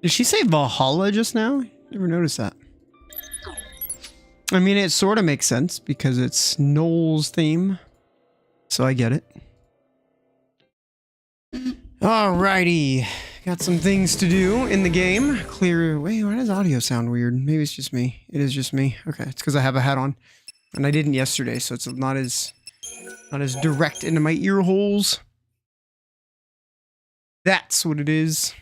Did she say Valhalla just now? Never noticed that. I mean, it sort of makes sense because it's Noel's theme. So I get it. Alrighty. Got some things to do in the game. Clear. Wait, why does audio sound weird? Maybe it's just me. It is just me. Okay, it's because I have a hat on. And I didn't yesterday, so it's not as direct into my ear holes. That's what it is.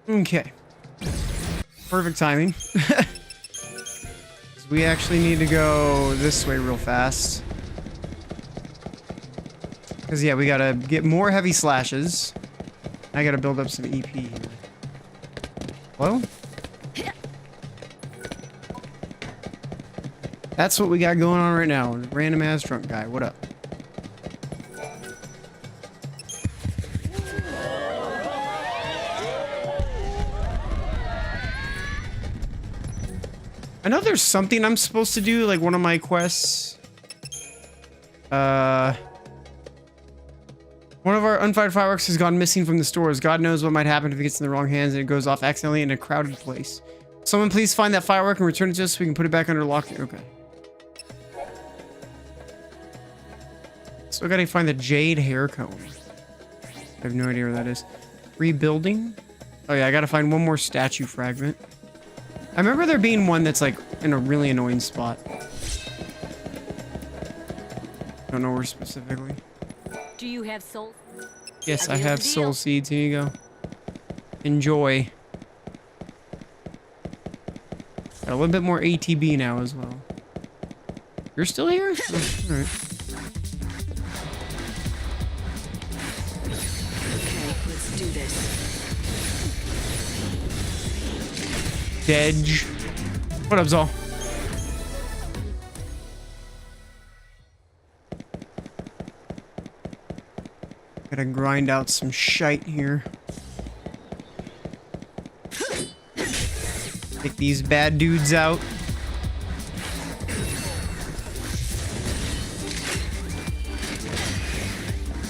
Okay. Perfect timing. We actually need to go this way real fast. Because, yeah, we gotta get more heavy slashes. I gotta build up some EP here. Hello? That's what we got going on right now. Random ass drunk guy. What up? I know there's something I'm supposed to do, like one of my quests. One of our unfired fireworks has gone missing from the stores. God knows what might happen if it gets in the wrong hands and it goes off accidentally in a crowded place. Someone please find that firework and return it to us so we can put it back under lock. Okay. So I gotta find the jade hair cone. I have no idea where that is. Rebuilding? Oh yeah, I gotta find one more statue fragment. I remember there being one that's like in a really annoying spot. Don't know where specifically. Do you have soul? Yes, I have soul seeds. Here you go. Enjoy. Got a little bit more ATB now as well. You're still here? Oh, all right. Okay, let's do this. Dedge. What up, Zol? Gotta grind out some shite here. Take these bad dudes out.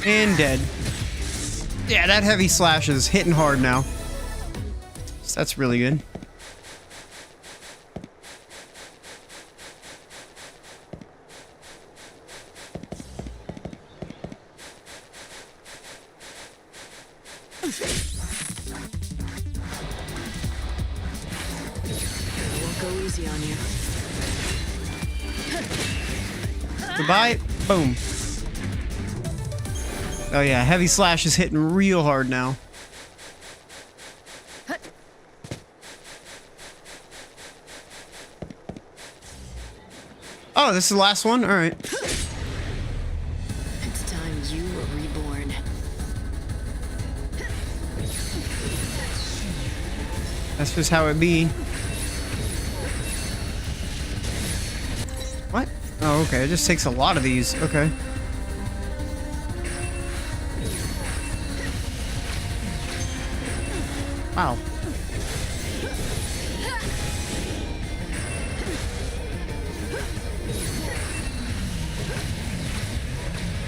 And dead. Yeah, that heavy slash is hitting hard now. So that's really good. Go easy on you. Goodbye. Boom. Oh yeah, heavy slash is hitting real hard now. Oh, this is the last one? Alright. It's time you were reborn. That's just how it be. What? Oh, okay. It just takes a lot of these. Okay. Wow.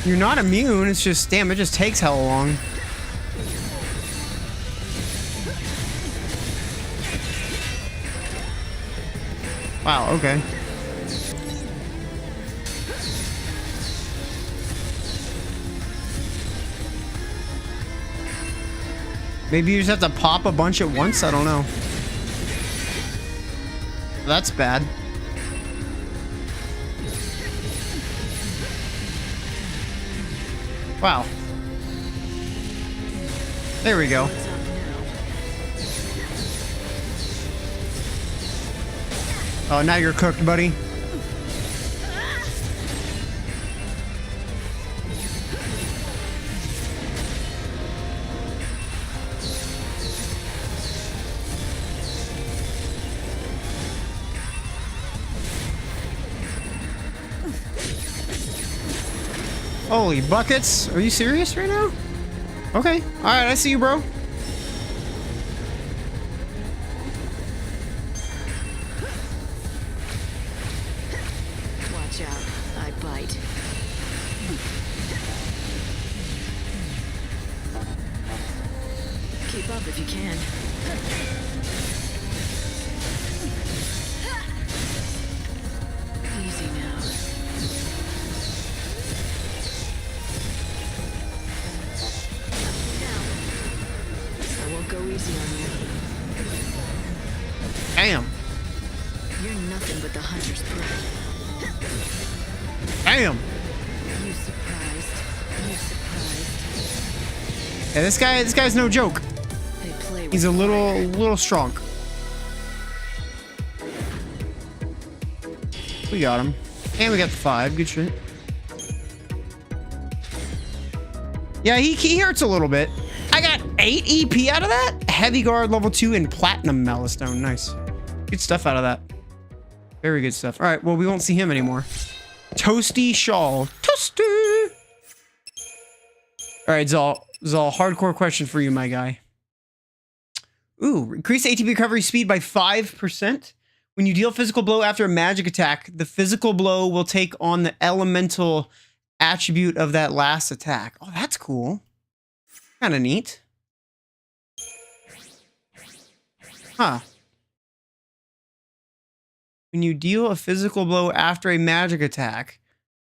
You're not immune. It's just, damn, it just takes hella long. Wow, okay. Maybe you just have to pop a bunch at once? I don't know. That's bad. Wow. There we go. Oh, now you're cooked, buddy. Holy buckets. Are you serious right now? Okay. Alright, I see you, bro. Watch out. I bite. Keep up if you can. Easy now. I won't go easy on you. Damn. You're nothing but the hunter's prey. Damn. You surprised? You surprised? Yeah, this guy's no joke. They play with He's a fire. little strong. We got him. And we got the 5. Good shit. Yeah, he hurts a little bit. I got 8 EP out of that. Heavy guard level 2 and platinum malastone. Nice. Good stuff out of that. Very good stuff. All right, well, we won't see him anymore. Toasty Shawl. Toasty! All right, Zal, hardcore question for you, my guy. Ooh, increase ATB recovery speed by 5%. When you deal a physical blow after a magic attack, the physical blow will take on the elemental attribute of that last attack. Oh, that's cool. Kind of neat. Huh. When you deal a physical blow after a magic attack,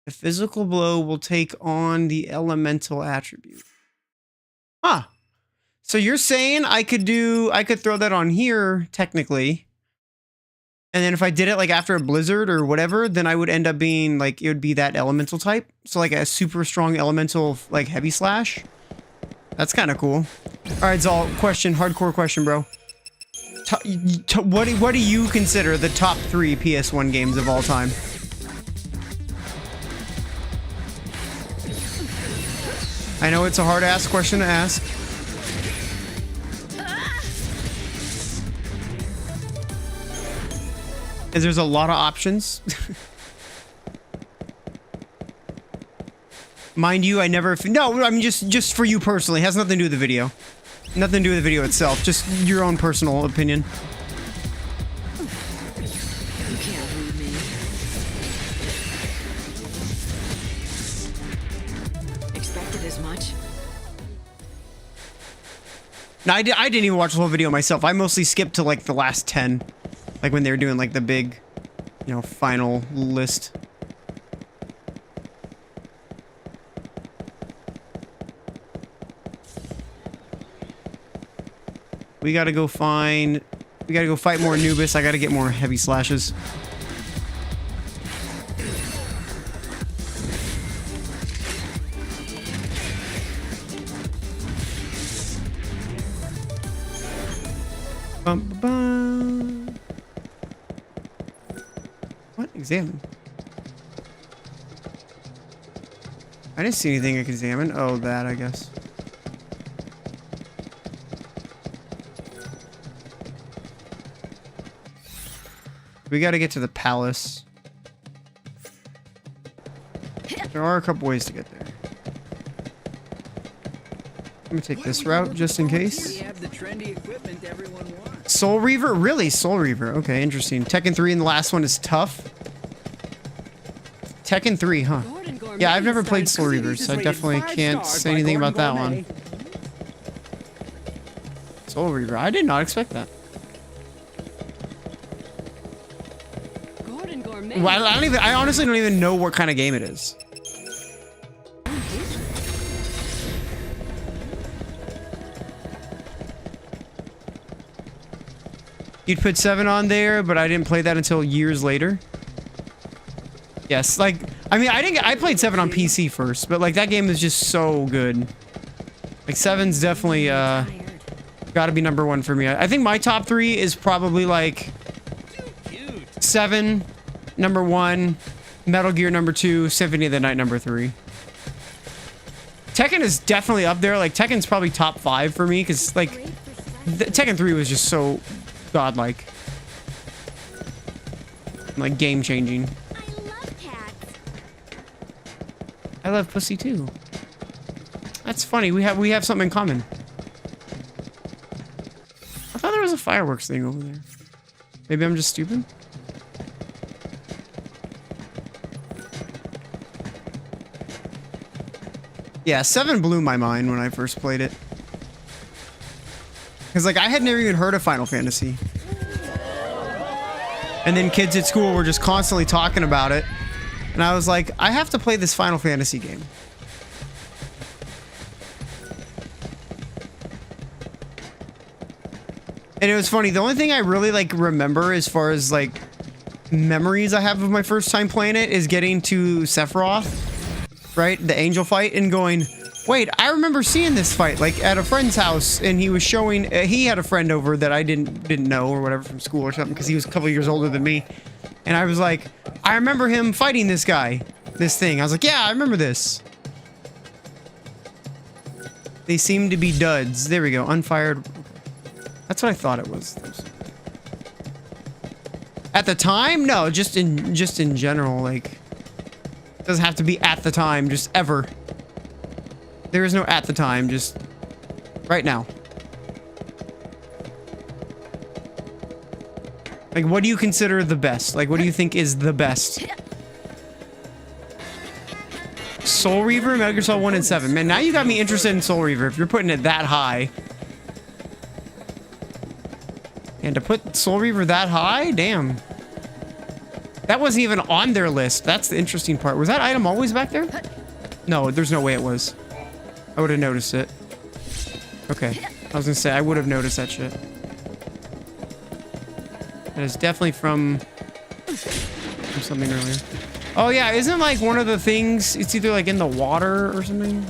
the physical blow will take on the elemental attribute. Huh. So you're saying I could throw that on here, technically. And then if I did it like after a blizzard or whatever, then I would end up being like, it would be that elemental type. So like a super strong elemental, like heavy slash. That's kind of cool. All right, Zal, question, hardcore question, bro. What do you consider the top 3 PS1 games of all time? I know it's a hard-ass question to ask. Because there's a lot of options. Mind you, I never... No, I mean, just for you personally. It has nothing to do with the video. Nothing to do with the video itself. Just your own personal opinion. You can't read me. Expected as much. No, I didn't even watch the whole video myself. I mostly skipped to like the last 10. Like when they were doing like the big, you know, final list. We gotta go fight more Anubis. I gotta get more heavy slashes. Bum, bum, bum. What? Examine. I didn't see anything I could examine. Oh, that, I guess. We gotta get to the palace. There are a couple ways to get there. I'm gonna take this route just in case. Soul Reaver? Really? Soul Reaver. Okay, interesting. Tekken 3 and the last one is tough. Tekken 3, huh? Yeah, I've never played Soul Reaver, so I definitely can't say anything about that one. Soul Reaver. I did not expect that. Well, I honestly don't even know what kind of game it is. You'd put 7 on there, but I didn't play that until years later. Yes, like, I mean, I played 7 on PC first, but like that game is just so good. Like 7's definitely gotta be #1 for me. I think my top 3 is probably like 7, #1, Metal Gear #2, Symphony of the Night #3. Tekken is definitely up there. Like Tekken's probably top 5 for me because like Tekken 3 was just so godlike, like game changing. I love cats. I love pussy too. That's funny. We have something in common. I thought there was a fireworks thing over there. Maybe I'm just stupid. Yeah, 7 blew my mind when I first played it. Because, like, I had never even heard of Final Fantasy. And then kids at school were just constantly talking about it. And I was like, I have to play this Final Fantasy game. And it was funny. The only thing I really, like, remember as far as, like, memories I have of my first time playing it is getting to Sephiroth, right? The angel fight, and going... Wait, I remember seeing this fight, like, at a friend's house, and he was showing... he had a friend over that I didn't know or whatever from school or something, because he was a couple years older than me. And I was like, I remember him fighting this guy, this thing. I was like, yeah, I remember this. They seem to be duds. There we go, unfired. That's what I thought it was. At the time? No, just in general, like... It doesn't have to be at the time, just ever. There is no at the time, just right now. Like, what do you consider the best? Like, what do you think is the best? Soul Reaver, Metal Gear Solid 1 and 7. Man, now you got me interested in Soul Reaver if you're putting it that high. And to put Soul Reaver that high? Damn. That wasn't even on their list. That's the interesting part. Was that item always back there? No, there's no way it was. I would have noticed it. Okay. I was gonna say, I would have noticed that shit. That is definitely from something earlier. Oh yeah, isn't like one of the things, it's either like in the water or something?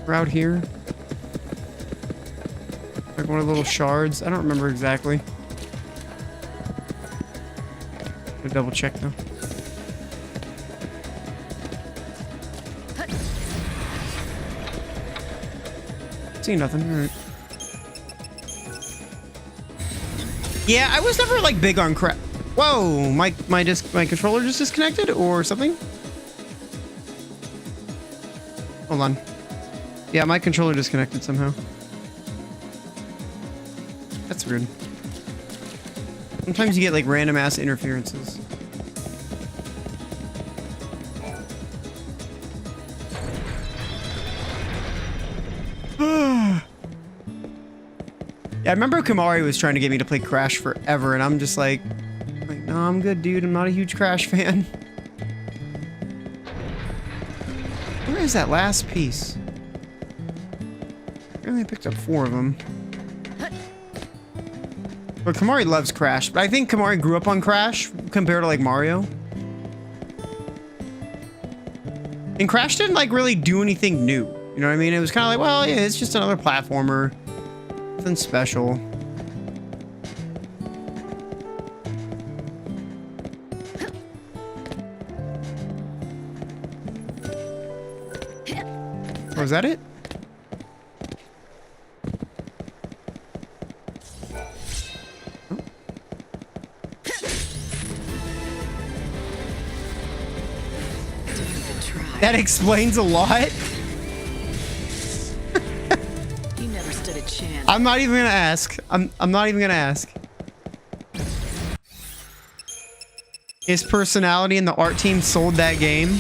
Or out here? Like one of the little shards. I don't remember exactly. I'll double check though. See nothing. All right. Yeah, I was never like big on crap. Whoa, my controller just disconnected or something? Hold on. Yeah, my controller disconnected somehow. That's weird. Sometimes you get like random ass interferences. Yeah, I remember Kamari was trying to get me to play Crash forever, and I'm just like, no, I'm good, dude. I'm not a huge Crash fan. Where is that last piece? Apparently I picked up 4 of them. But Kamari loves Crash, but I think Kamari grew up on Crash compared to like Mario. And Crash didn't like really do anything new. You know what I mean? It was kind of like, well, yeah, it's just another platformer. Nothing special. Oh, is that it? Oh. That explains a lot. You never stood a chance. I'm not even gonna ask. I'm not even gonna ask. His personality and the art team sold that game.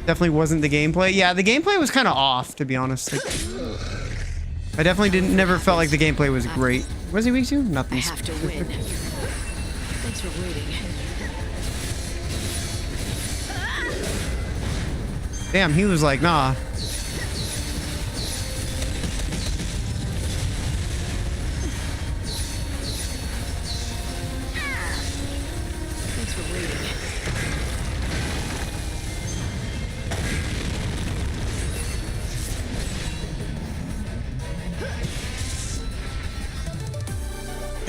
Definitely wasn't the gameplay. Yeah, the gameplay was kind of off, to be honest. Like, I definitely never felt like the gameplay was great. Was he weak to? Nothing. I have to win. Thanks for waiting. Damn, he was like, nah. Thanks for waiting.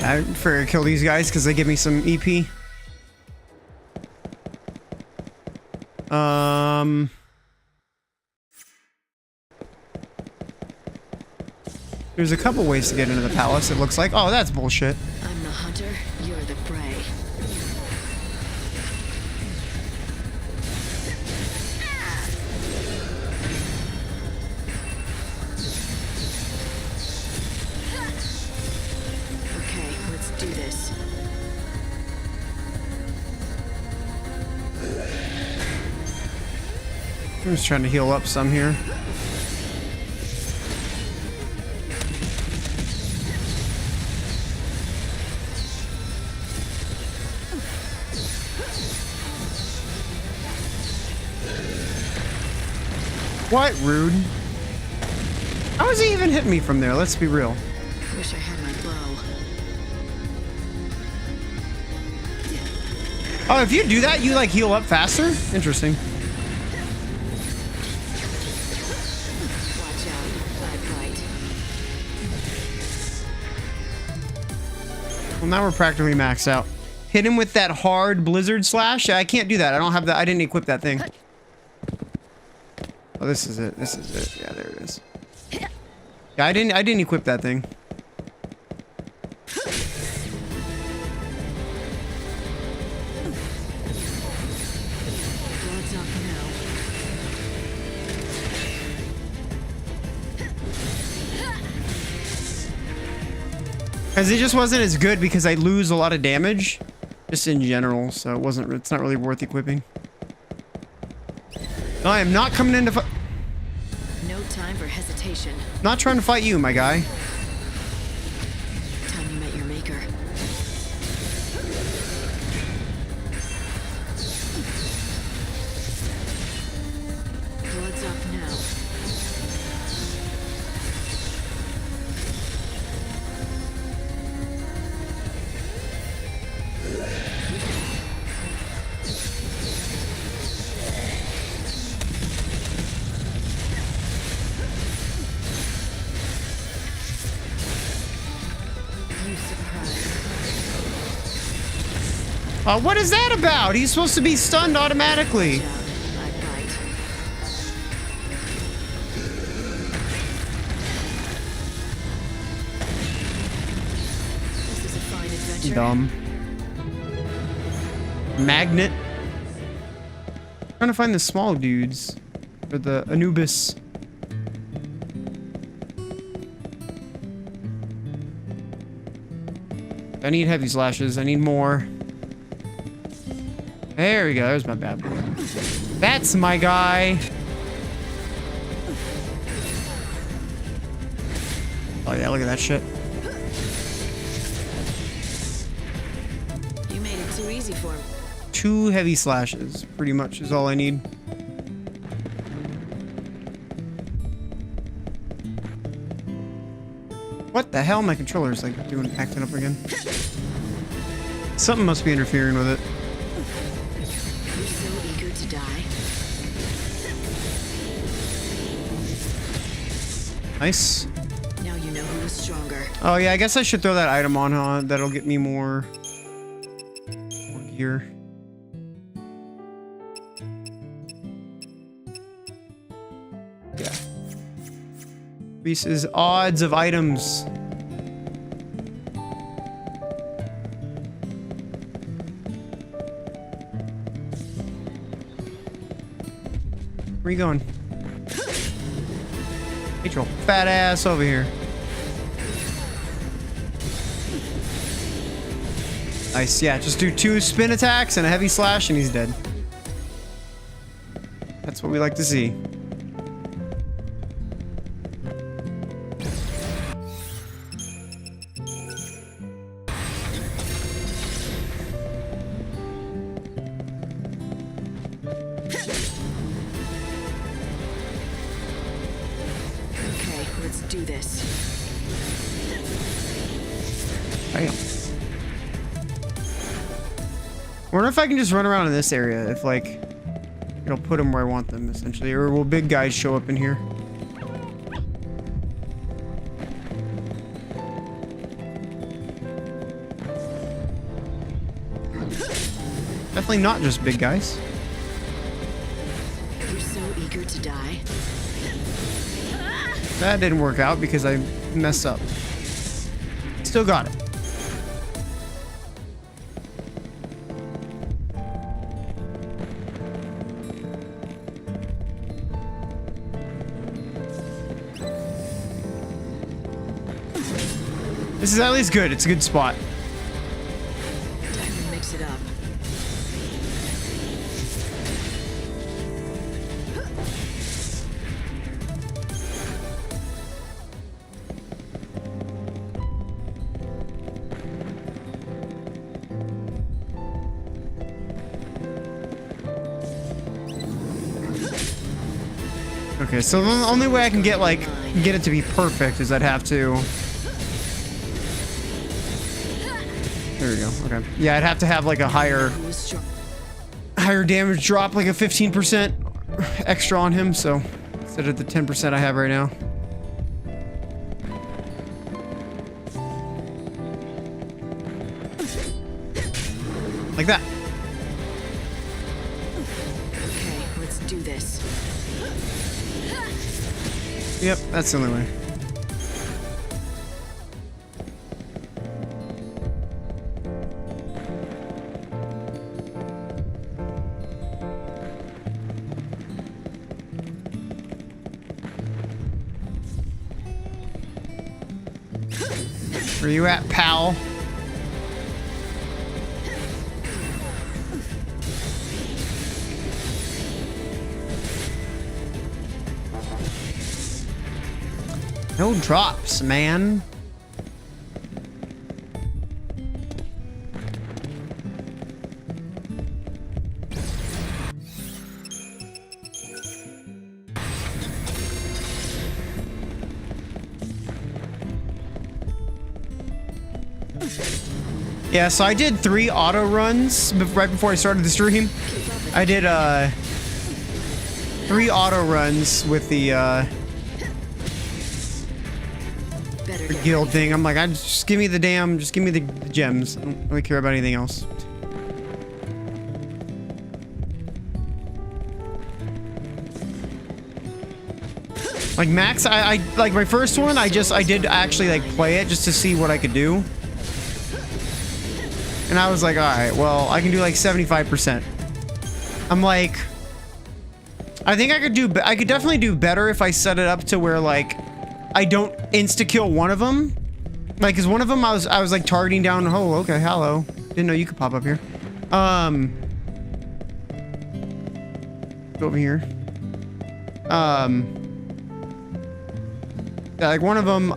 I prefer to kill these guys because they give me some EP. There's a couple ways to get into the palace, it looks like. Oh, that's bullshit. I'm the hunter, you're the prey. Okay, let's do this. I'm just trying to heal up some here. What? Rude. How is he even hitting me from there? Let's be real. Wish I had my bow. Oh, if you do that, you like heal up faster? Interesting. Watch out, bad bite. Well, now we're practically maxed out. Hit him with that hard blizzard slash. I can't do that. I don't have that. I didn't equip that thing. Oh, this is it. This is it. Yeah, there it is. Yeah, I didn't equip that thing. Blood's up now. Because it just wasn't as good because I lose a lot of damage. Just in general, so it's not really worth equipping. No, I am not coming in to fight. No time for hesitation. Not trying to fight you, my guy. Time you met your maker. Blood's up now. You surprised. What is that about? He's supposed to be stunned automatically. Job. Bye bye. This is a fine adventure. Dumb. Magnet. Trying to find the small dudes. Or the Anubis. I need heavy slashes. I need more. There we go. There's my bad boy. That's my guy. Oh yeah, look at that shit. You made it too easy for him. 2 heavy slashes, pretty much, is all I need. What the hell? My controller's like acting up again. Something must be interfering with it. You're so eager to die. Nice. Now you know who is stronger. Oh yeah, I guess I should throw that item on, huh? That'll get me more gear. Yeah. Increases odds of items. Where are you going? Get your fat ass over here. Nice, yeah, just do 2 spin attacks and a heavy slash and he's dead. That's what we like to see. Okay, let's do this. Damn. I wonder if I can just run around in this area, if like it'll put them where I want them essentially, or will big guys show up in here? Definitely not just big guys. You're so eager to die. That didn't work out because I messed up. Still got it. This is at least good. It's a good spot. Time to mix it up. Okay, so the only way I can get get it to be perfect is I'd have to. There we go. Okay. Yeah, I'd have to have like a higher damage drop, like a 15% extra on him. So instead of the 10% I have right now. Like that. Okay, let's do this. Yep, that's the only way. Where you at, pal? No drops, man. Yeah, so I did 3 auto runs right before I started the stream. I did 3 auto runs with the Better get guild thing. I'm like, just give me the damn, just give me the gems. I don't really care about anything else. Like Max, I like my first one. I did actually like play it just to see what I could do, and I was like, all right, well, I can do like 75%. I'm like, I think I could definitely do better if I set it up to where like I don't insta kill one of them, like, cause one of them I was like targeting down. Oh, okay, hello. Didn't know you could pop up here. Go over here. Like one of them,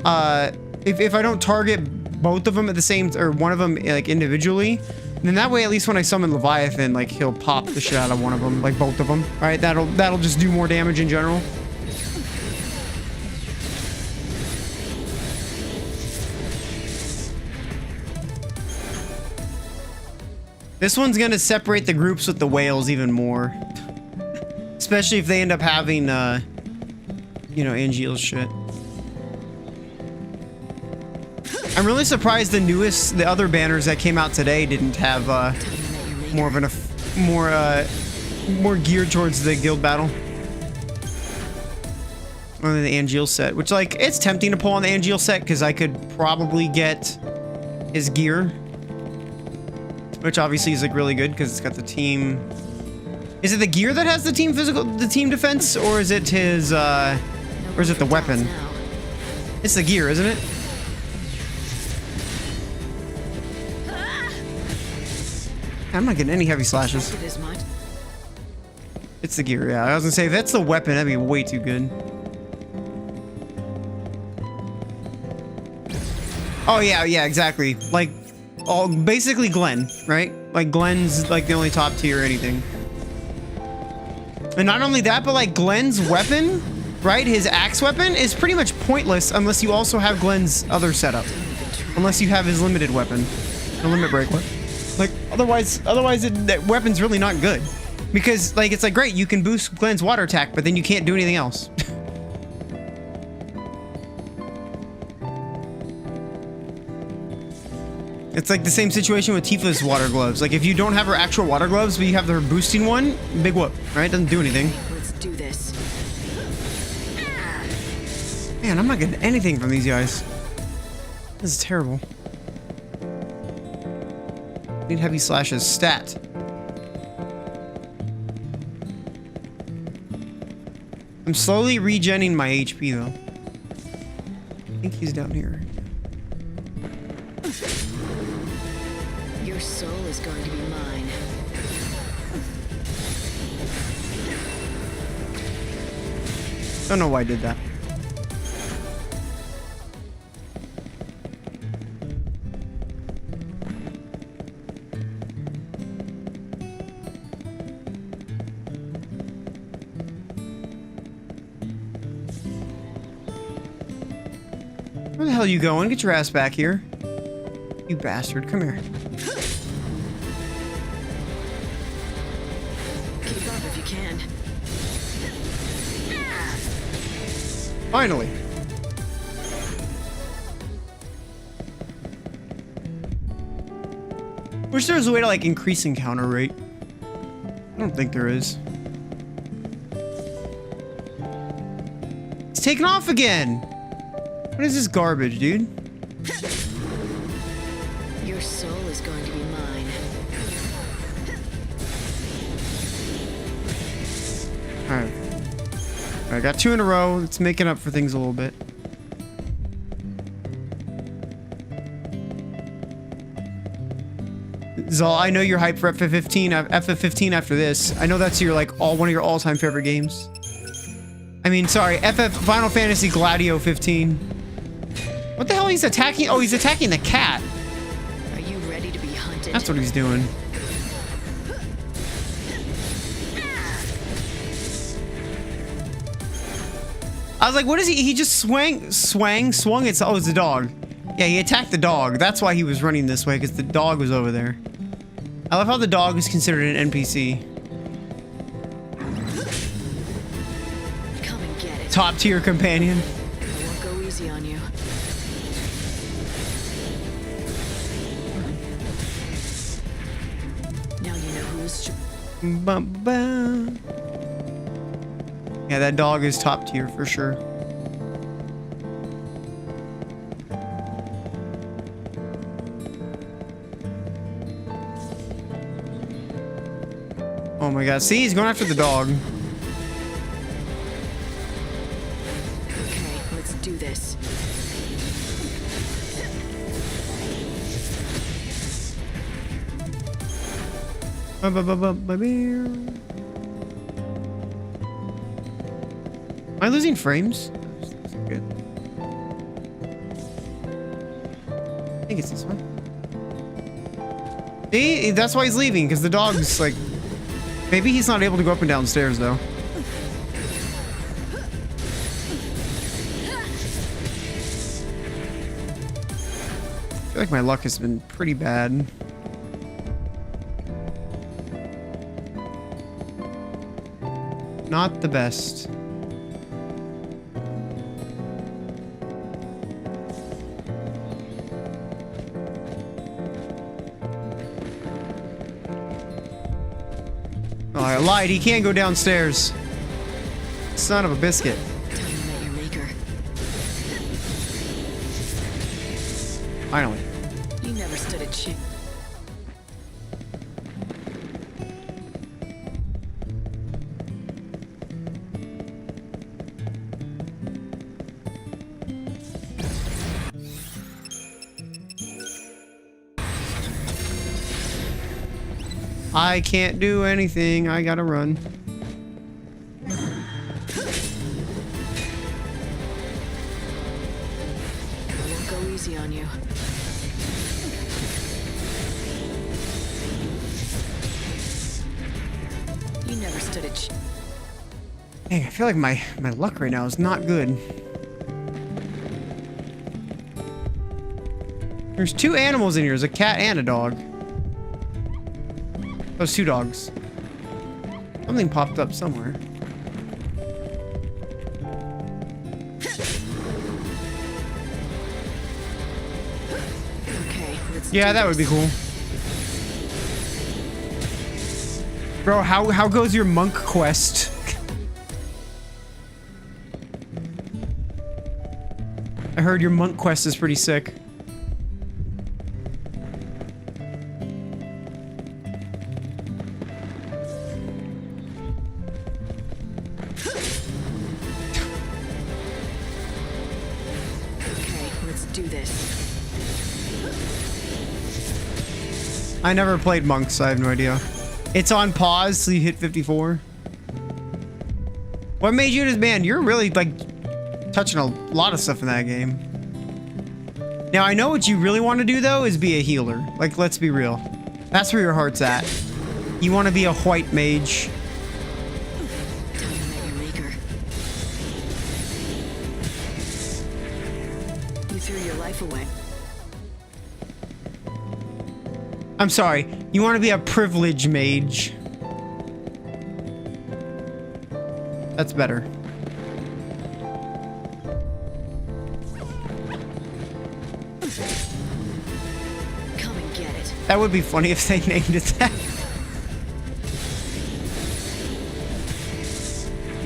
if I don't target both of them at the same, or one of them like individually, then that way at least when I summon Leviathan, like he'll pop the shit out of one of them, like both of them. All right, that'll just do more damage in general. This one's gonna separate the groups with the whales even more, especially if they end up having, you know, Angeal's shit. I'm really surprised the other banners that came out today didn't have more of more geared towards the guild battle. Other than the Angeal set, which like it's tempting to pull on the Angeal set because I could probably get his gear, which obviously is like really good because it's got the team. Is it the gear that has the team defense, or is it his or is it the weapon? It's the gear, isn't it? I'm not getting any heavy slashes. It's the gear, yeah. I was gonna say, if that's the weapon, that'd be way too good. Oh, yeah, exactly. Like, basically Glenn, right? Like, Glenn's, like, the only top tier or anything. And not only that, but, like, Glenn's weapon, right? His axe weapon is pretty much pointless unless you also have Glenn's other setup. Unless you have his limited weapon. The limit break weapon. Like, otherwise that weapon's really not good. Because, like, it's like, great, you can boost Glenn's water attack, but then you can't do anything else. It's like the same situation with Tifa's water gloves. Like, if you don't have her actual water gloves, but you have her boosting one, big whoop, right? Doesn't do anything. Let's do this. Man, I'm not getting anything from these guys. This is terrible. Need heavy slashes. Stat. I'm slowly regenning my HP though. I think he's down here. Your soul is going to be mine. Don't know why I did that. Where the hell are you going? Get your ass back here. You bastard. Come here. Keep up if you can. Finally. Wish there was a way to like increase encounter rate. I don't think there is. It's taken off again. What is this garbage, dude? Your soul is going to be mine. Alright. I got 2 in a row. It's making up for things a little bit. Zal, I know you're hyped for FF15 after this. I know that's your like one of your all-time favorite games. I mean, sorry, Final Fantasy Gladio 15. What the hell he's attacking? Oh, he's attacking the cat. Are you ready to be hunted? That's what he's doing. I was like, what is he? He just swung it. Oh, it's the dog. Yeah, he attacked the dog. That's why he was running this way, because the dog was over there. I love how the dog is considered an NPC. Come and get it. Top tier companion. I won't go easy on you. Yeah, that dog is top tier for sure. Oh my god, see, he's going after the dog. Okay, let's do this. Am I losing frames? Good. I think it's this one. See, that's why he's leaving, because the dog's like... Maybe he's not able to go up and down stairs, though. I feel like my luck has been pretty bad. Not the best. Oh, I lied. He can't go downstairs. Son of a biscuit. Time to met your maker. Finally. You never stood a chance. I can't do anything. I gotta run. I won't go easy on you. You never stood a chance. Dang, I feel like my luck right now is not good. There's two animals in here. There's a cat and a dog. Those two dogs. Something popped up somewhere. Okay, let's Yeah, do that would be this. cool. Bro, how goes your monk quest? I heard your monk quest is pretty sick. Okay, let's do this. I never played monks, so I have no idea. It's on pause, so you hit 54. What made you this man? You're really like touching a lot of stuff in that game. Now I know what you really want to do though is be a healer. Like, let's be real. That's where your heart's at. You want to be a white mage. Time to met your maker. You threw your life away. I'm sorry. You want to be a privileged mage. That's better. Come and get it. That would be funny if they named it that.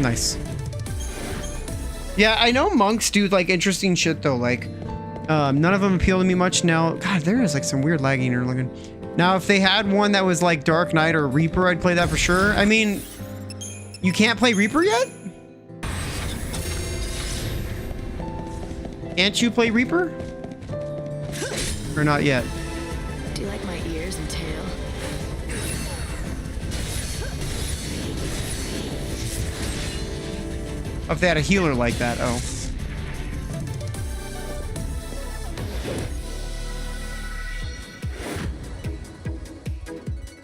Nice. Yeah, I know monks do like interesting shit though. Like, none of them appeal to me much now. God, there is like some weird lagging or looking. Now, if they had one that was like Dark Knight or Reaper, I'd play that for sure. I mean, you can't play Reaper yet? Can't you play Reaper? Or not yet? Do you like my ears and tail? Oh, if they had a healer like that, oh.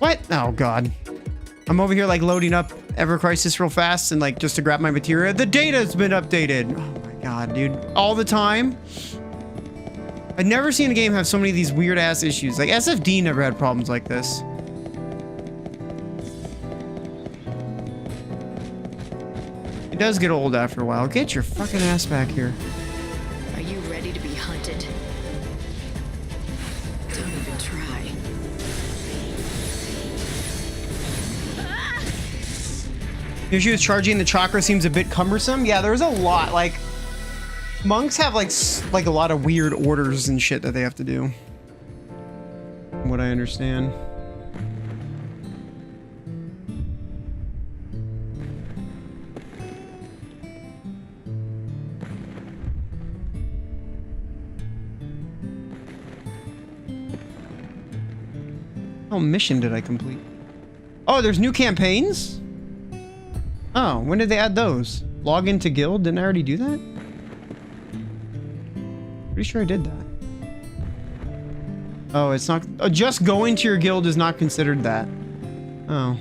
What? Oh, God. I'm over here, like, loading up Ever Crisis real fast and, like, just to grab my materia. The data's been updated. Oh, my God, dude. All the time. I've never seen a game have so many of these weird-ass issues. Like, SFD never had problems like this. It does get old after a while. Get your fucking ass back here. Are you ready to be hunted? Don't even try. The issue with charging the chakra seems a bit cumbersome. Yeah, there's a lot. Like, monks have like a lot of weird orders and shit that they have to do. From what I understand. What mission did I complete? Oh, there's new campaigns? Oh, when did they add those? Log into guild? Didn't I already do that? Pretty sure I did that. Oh, it's not... Oh, just going to your guild is not considered that. Oh.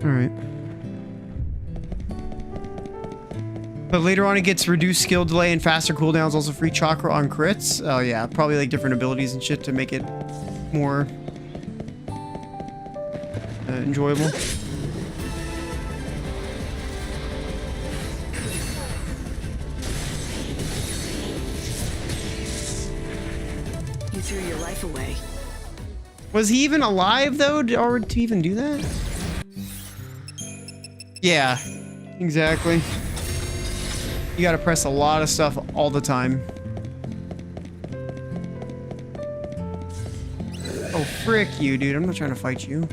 Alright. But later on it gets reduced skill delay and faster cooldowns, also free chakra on crits. Oh yeah, probably like different abilities and shit to make it more enjoyable. You threw your life away. Was he even alive though, or to even do that? Yeah, exactly. You gotta press a lot of stuff all the time. Oh, frick you, dude. I'm not trying to fight you.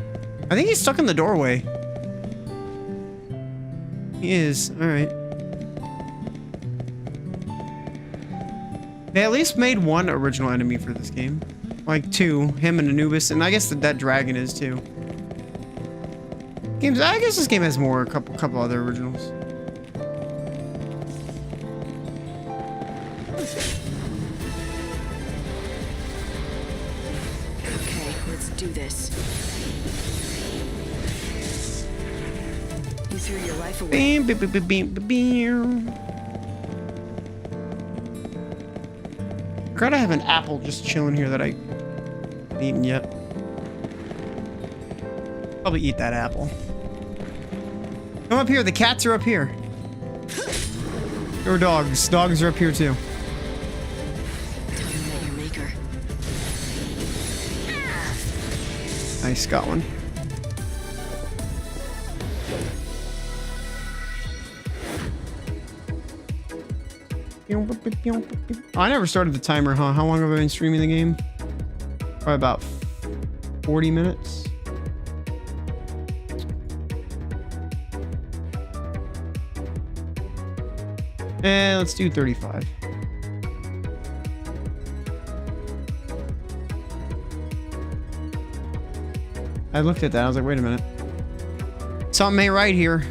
I think he's stuck in the doorway. He is. Alright. They at least made one original enemy for this game. Like two. Him and Anubis. And I guess that dragon is too. Games. I guess this game has more. A couple other originals. Do this. You threw your life away. Gotta have an apple just chilling here that I haven't eaten yet. Probably eat that apple. Come up here. The cats are up here. Or dogs. Dogs are up here too. Nice, got one. Oh, I never started the timer, huh? How long have I been streaming the game? Probably about 40 minutes. And let's do 35. I looked at that. I was like, wait a minute. Something ain't right here.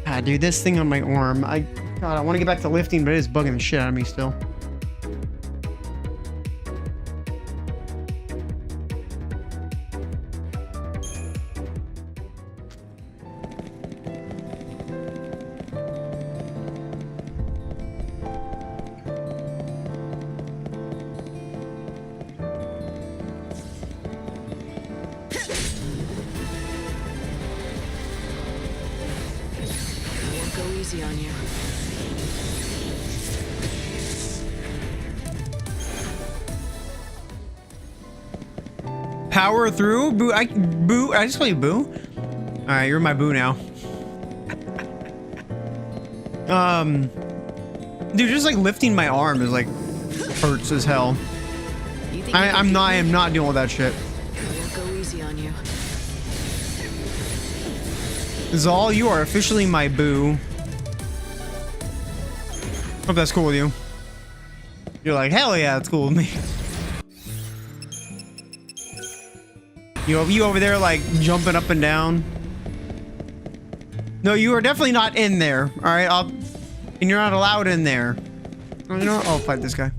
Ah, dude, this thing on my arm. God, I want to get back to lifting, but it is bugging the shit out of me still. Easy on you. Power through? Boo, I just call you Boo? Alright, you're my Boo now. Dude, just like lifting my arm is like hurts as hell. I am not dealing with that shit. Won't go easy on you. Zal, you are officially my Boo. Hope that's cool with you. You're like, hell yeah, it's cool with me. You over there like jumping up and down. No, you are definitely not in there. All right, and you're not allowed in there. You know what? I'll fight this guy.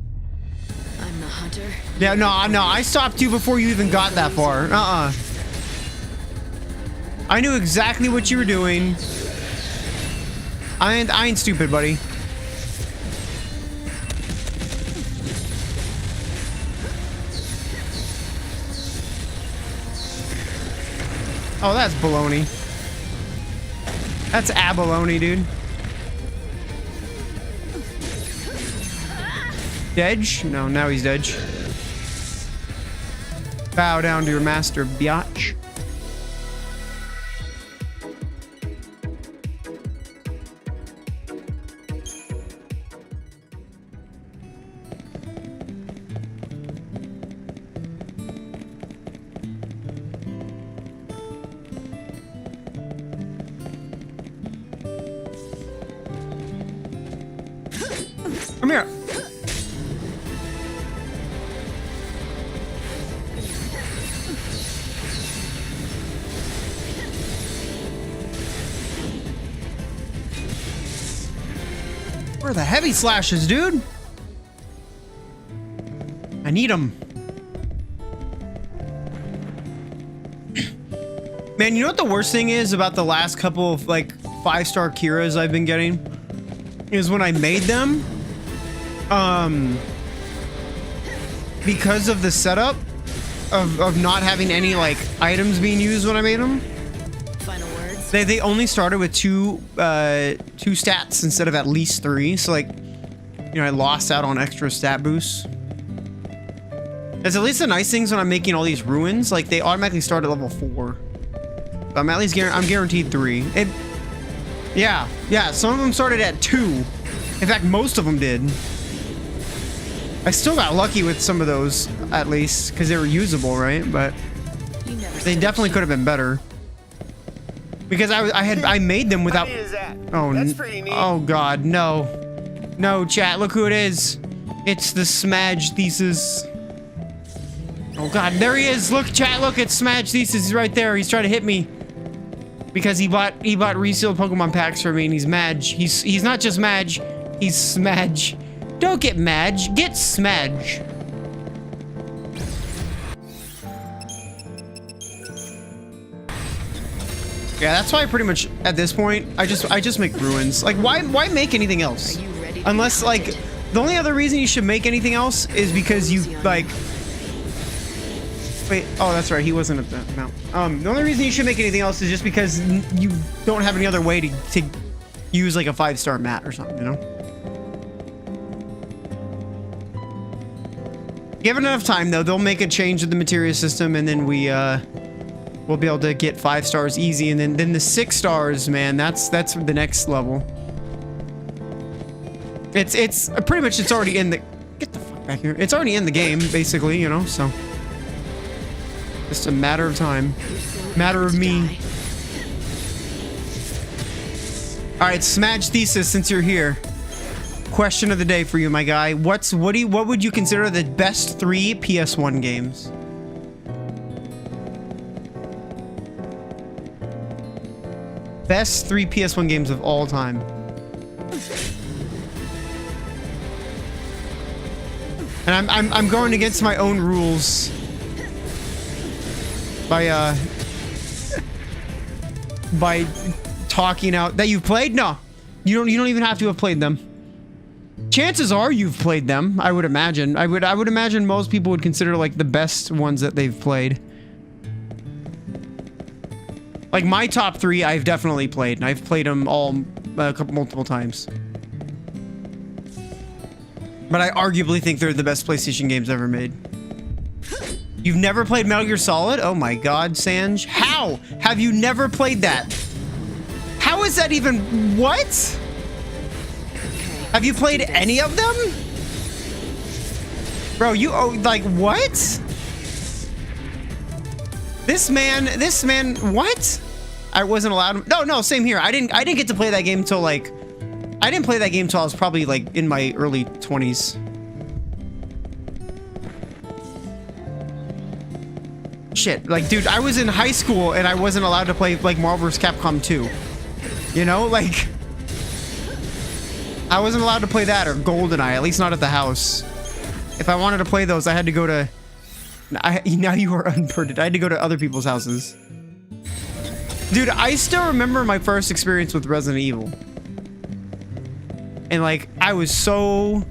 I'm the hunter. Yeah, no, I stopped you before you even got that far. I knew exactly what you were doing. I ain't stupid, buddy. Oh, that's baloney. That's abalone, dude. Dedge? No, now he's Dedge. Bow down to your master, biatch. Where are the heavy slashes, dude? I need them. Man, you know what the worst thing is about the last couple of like 5-star Kiras I've been getting? Is when I made them, because of the setup of not having any like items being used when I made them. Final words. They only started with two stats instead of at least 3. So like, you know, I lost out on extra stat boosts. It's at least the nice things when I'm making all these ruins, like they automatically start at level 4. I'm at least I'm guaranteed 3. Yeah, some of them started at 2. In fact, most of them did. I still got lucky with some of those, at least, because they were usable, right? But they definitely could have been better. Because I made them without. Oh, That's pretty neat. Oh God, no, no, chat. Look who it is. It's the Smudge Thesis. Oh God, there he is. Look, chat. Look, it's Smudge Thesis. He's right there. He's trying to hit me. Because he bought resealed Pokemon packs for me, and he's Madge. He's not just Madge, he's Smudge. Don't get Madge, get Smudge. Yeah, that's why pretty much at this point I just make ruins. Like why make anything else? Are you ready? Unless like the only other reason you should make anything else is because you like. Wait, oh, that's right. He wasn't at that mount. The only reason you should make anything else is just because you don't have any other way to use like a 5-star mat or something, you know? Given enough time, though, they'll make a change to the materia system, and then we'll be able to get 5 stars easy, and then the 6 stars, man, that's the next level. It's pretty much it's already in the. Get the fuck back here! It's already in the game, basically, you know. So. Just a matter of time. Matter of me. Alright, Smudge Thesis, since you're here. Question of the day for you, my guy. What would you consider the best 3 PS1 games? Best 3 PS1 games of all time. And I'm going against my own rules. By talking out that you've played? No, you don't even have to have played them. Chances are you've played them. I would imagine. I would imagine most people would consider like the best ones that they've played. Like my top 3, I've definitely played, and I've played them all multiple times. But I arguably think they're the best PlayStation games ever made. You've never played Metal Gear Solid? Oh my God, Sanj. How? Have you never played that? How is that even... What? Have you played any of them? Bro, you... Oh, like, what? This man... What? I wasn't allowed... No, same here. I didn't get to play that game until, like... I didn't play that game until I was probably, like, in my early 20s. Shit, like, dude, I was in high school and I wasn't allowed to play like Marvel vs. Capcom 2. You know, like I wasn't allowed to play that or GoldenEye, at least not at the house. If I wanted to play those, I had to go to. Now you are unburdened. I had to go to other people's houses. Dude, I still remember my first experience with Resident Evil, and like I was so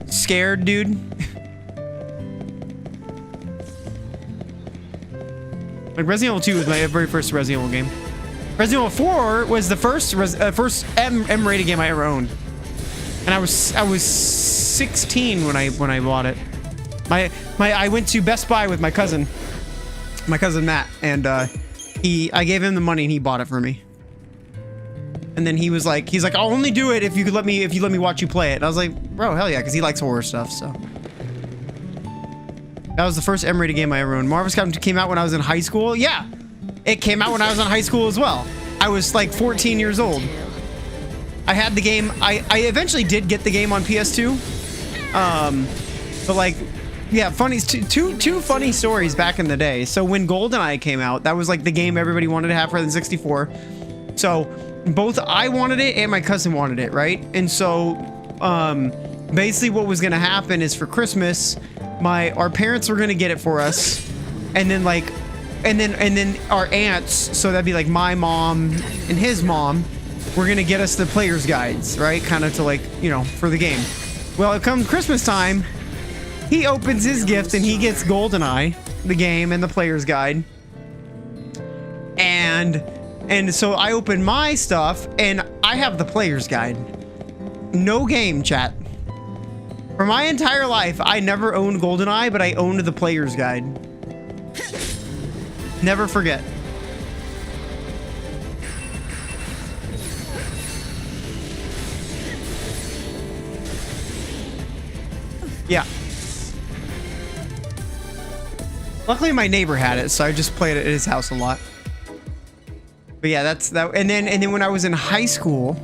scared, dude. Like Resident Evil 2 was my very first Resident Evil game. Resident Evil 4 was the first M-rated game I ever owned, and I was 16 when I bought it. I went to Best Buy with my cousin Matt, and I gave him the money and he bought it for me. And then he's like, I'll only do it if you let me watch you play it. And I was like, bro, hell yeah, because he likes horror stuff, so. That was the first M-rated game I ever owned. Marvel vs. Capcom came out when I was in high school. Yeah, it came out when I was in high school as well. I was like 14 years old. I had the game. I eventually did get the game on PS2. But like, yeah, funny two funny stories back in the day. So when GoldenEye came out, that was like the game everybody wanted to have for the 64. So both I wanted it and my cousin wanted it, right? And so basically what was gonna happen is for Christmas, our parents were gonna get it for us, and then like, and then our aunts, so that'd be like my mom and his mom, were gonna get us the player's guides, right? Kind of to like, you know, for the game. Well, it comes Christmas time, he opens his gift and he gets GoldenEye, the game, and the player's guide. And so I open my stuff and I have the player's guide. No game, chat. For my entire life, I never owned GoldenEye, but I owned the player's guide. Never forget. Yeah. Luckily my neighbor had it, so I just played it at his house a lot. But yeah, that's that. And then when I was in high school,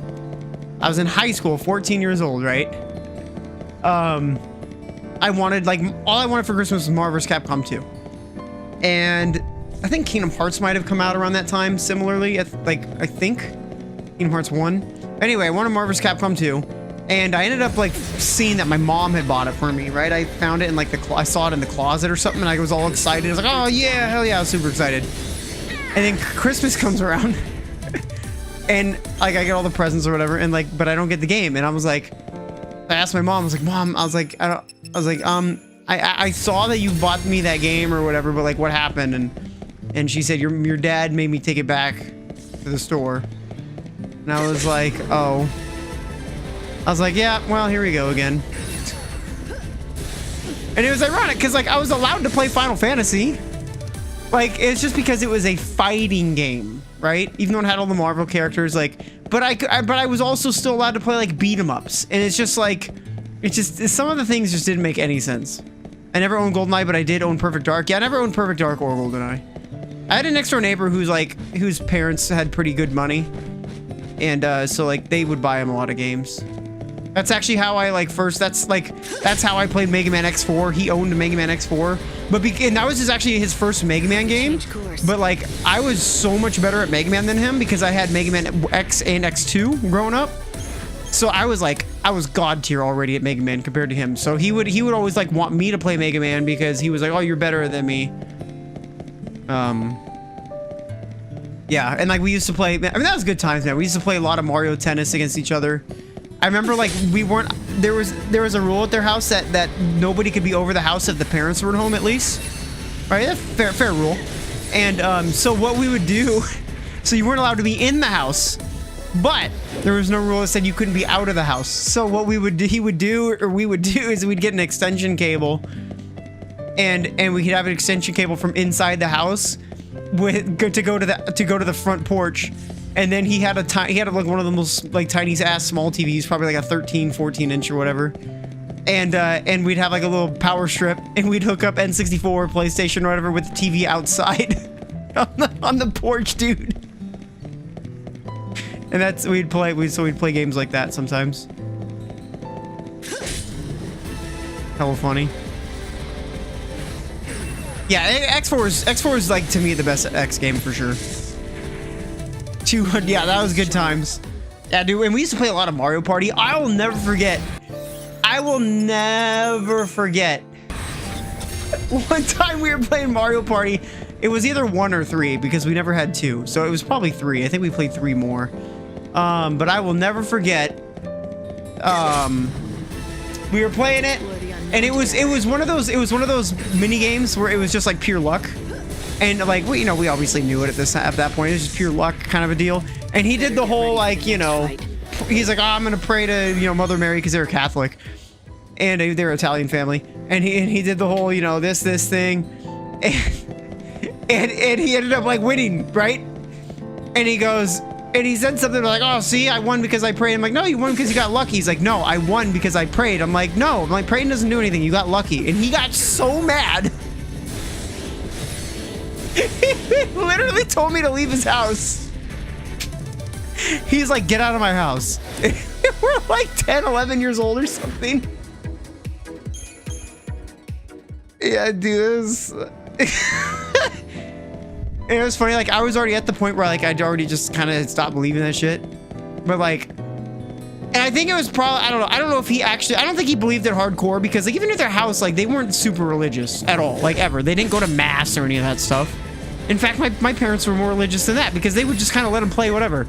14 years old, right? I wanted, like, all I wanted for Christmas was Marvel vs. Capcom 2. And I think Kingdom Hearts might have come out around that time, similarly. I think Kingdom Hearts 1. Anyway, I wanted Marvel vs. Capcom 2. And I ended up, like, seeing that my mom had bought it for me, right? I found it in, like, I saw it in the closet or something, and I was all excited. I was like, oh, yeah, hell yeah, I was super excited. And then Christmas comes around, and, like, I get all the presents or whatever, and, like, but I don't get the game. And I was like, I asked my mom, I was like, Mom, I saw that you bought me that game or whatever, but, like, what happened? And she said, your dad made me take it back to the store. And I was like, oh. I was like, yeah, well, here we go again. And it was ironic because, like, I was allowed to play Final Fantasy. Like, it's just because it was a fighting game, right? Even though it had all the Marvel characters, like, but I was also still allowed to play, like, beat 'em ups. And it's just like, some of the things just didn't make any sense. I never owned GoldenEye, but I did own Perfect Dark. Yeah, I never owned Perfect Dark or GoldenEye. I had a next door neighbor whose parents had pretty good money. And so, like, they would buy him a lot of games. That's actually how I, like, that's how I played Mega Man X4. He owned Mega Man X4. And that was actually his first Mega Man game. But, like, I was so much better at Mega Man than him because I had Mega Man X and X2 growing up. So I was, like, I was god tier already at Mega Man compared to him. So he would always, like, want me to play Mega Man because he was like, oh, you're better than me. Yeah, and, like, we used to play, I mean, that was good times, man. We used to play a lot of Mario Tennis against each other. I remember, like, there was a rule at their house that nobody could be over the house if the parents were at home, at least. Right? That's fair rule. And so what we would do, so you weren't allowed to be in the house, but there was no rule that said you couldn't be out of the house. So what we would do is we'd get an extension cable, and we could have an extension cable from inside the house to go to the front porch. And then he had like one of the most, like, tiny ass small TVs, probably like a 13, 14 inch or whatever. And we'd have like a little power strip, and we'd hook up N64, PlayStation, or whatever with the TV outside on the porch, dude. And we'd play games like that sometimes. Hella funny. Yeah, X4 is like, to me, the best X game for sure. 200, yeah, that was good times. Yeah, dude, and we used to play a lot of Mario Party. I will never forget. One time we were playing Mario Party. It was either 1 or 3 because we never had 2. So it was probably 3. I think we played 3 more. But I will never forget. We were playing it, and it was one of those mini games where it was just like pure luck. And, like, we obviously knew it at that point. It was just pure luck kind of a deal. And he did the whole, like, he's like, oh, I'm gonna pray to, Mother Mary, because they're Catholic. And they're an Italian family. And he did the whole, this thing. And he ended up, like, winning, right? And he goes, and he said something like, oh, see, I won because I prayed. I'm like, no, you won because you got lucky. He's like, no, I won because I prayed. I'm like, no, praying doesn't do anything. You got lucky. And he got so mad. He literally told me to leave his house. He's like, get out of my house. We're like 10, 11 years old or something. Yeah, dude. It was funny, like, I was already at the point where, like, I'd already just kind of stopped believing that shit. But, like, And I think it was probably, I don't know. I don't know if he actually, I don't think he believed it hardcore because like even at their house, like they weren't super religious at all, like ever. They didn't go to mass or any of that stuff. In fact, my parents were more religious than that because they would just kind of let him play whatever.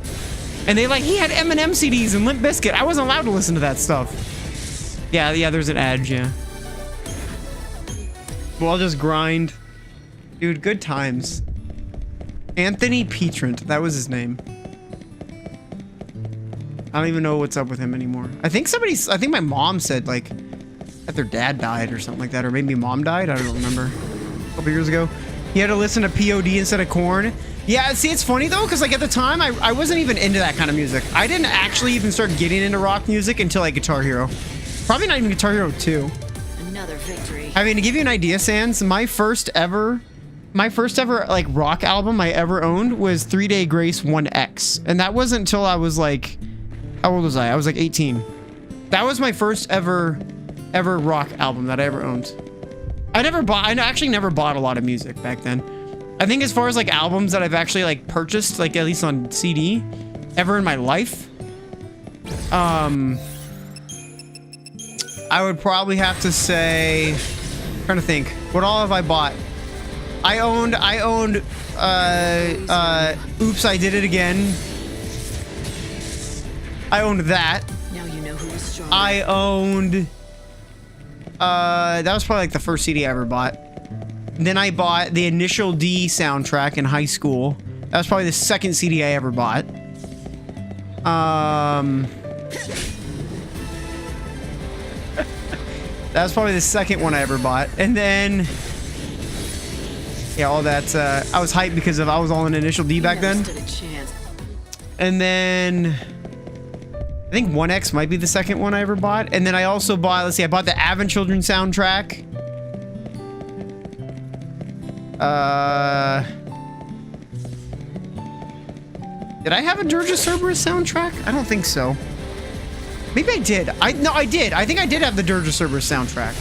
And they like, he had Eminem CDs and Limp Bizkit. I wasn't allowed to listen to that stuff. Yeah, there's an edge, yeah. Well, I'll just grind. Dude, good times. Anthony Petrant, that was his name. I don't even know what's up with him anymore. I think my mom said like that their dad died or something like that, or maybe mom died. I don't remember. A couple years ago. He had to listen to POD instead of Korn. Yeah, see, it's funny though, because like at the time, I wasn't even into that kind of music. I didn't actually even start getting into rock music until like Guitar Hero. Probably not even Guitar Hero 2. Another victory. I mean, to give you an idea, Sans, my first ever like rock album I ever owned was 3 Day Grace 1X. And that wasn't until I was like, how old was I? I was like 18. That was my first ever rock album that I ever owned. I actually never bought a lot of music back then. I think as far as like albums that I've actually like purchased, like at least on CD, ever in my life, I would probably have to say, I'm trying to think, what all have I bought? I owned, Oops, I Did It Again. I owned that. Now you know who is strong. I owned, that was probably like the first CD I ever bought. Then I bought the Initial D soundtrack in high school. That was probably the second CD I ever bought. That was probably the second one I ever bought. And then, yeah, all that, I was hyped because I was all in Initial D back then. And then, I think 1X might be the second one I ever bought. And then I also bought, let's see, I bought the Avon Children soundtrack. Did I have a Dirge Cerberus soundtrack? I don't think so. Maybe I did. No, I did. I think I did have the Dirge Cerberus soundtrack.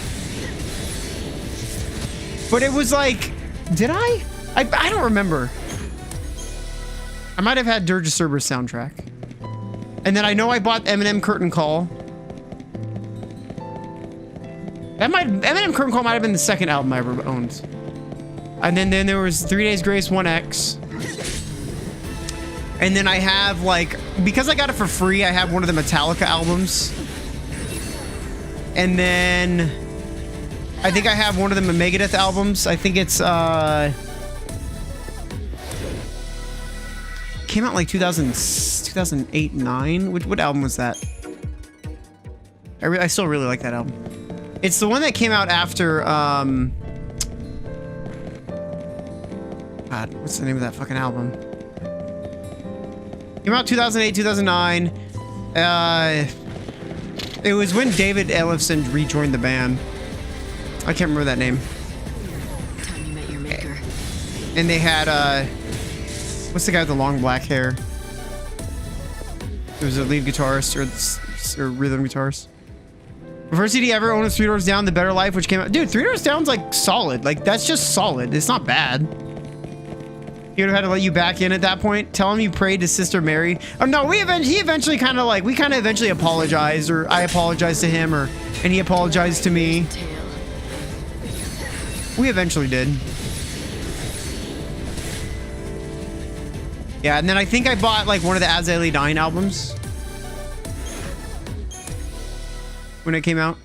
But it was like, did I? I don't remember. I might have had Dirge Cerberus soundtrack. And then I know I bought Eminem Curtain Call. Eminem Curtain Call might have been the second album I ever owned. And then there was 3 Days Grace 1X. And then I have like, because I got it for free, I have one of the Metallica albums. And then I think I have one of the Megadeth albums. I think it's came out like 2008, 9. What album was that? I still really like that album. It's the one that came out after God, what's the name of that fucking album? Came out 2008, 2009. It was when David Ellefson rejoined the band. I can't remember that name. Time you met your maker. And they had what's the guy with the long black hair? It was a lead guitarist or rhythm guitarist. The first CD I ever owned was 3 Doors Down, The Better Life, which came out. Dude, 3 Doors Down's like solid. Like that's just solid. It's not bad. He would have had to let you back in at that point. Tell him you prayed to Sister Mary. Oh no, he eventually kind of like, we kind of eventually apologized, or I apologized to him, and he apologized to me. We eventually did. Yeah, and then I think I bought like one of the As I Lay Dying albums when it came out.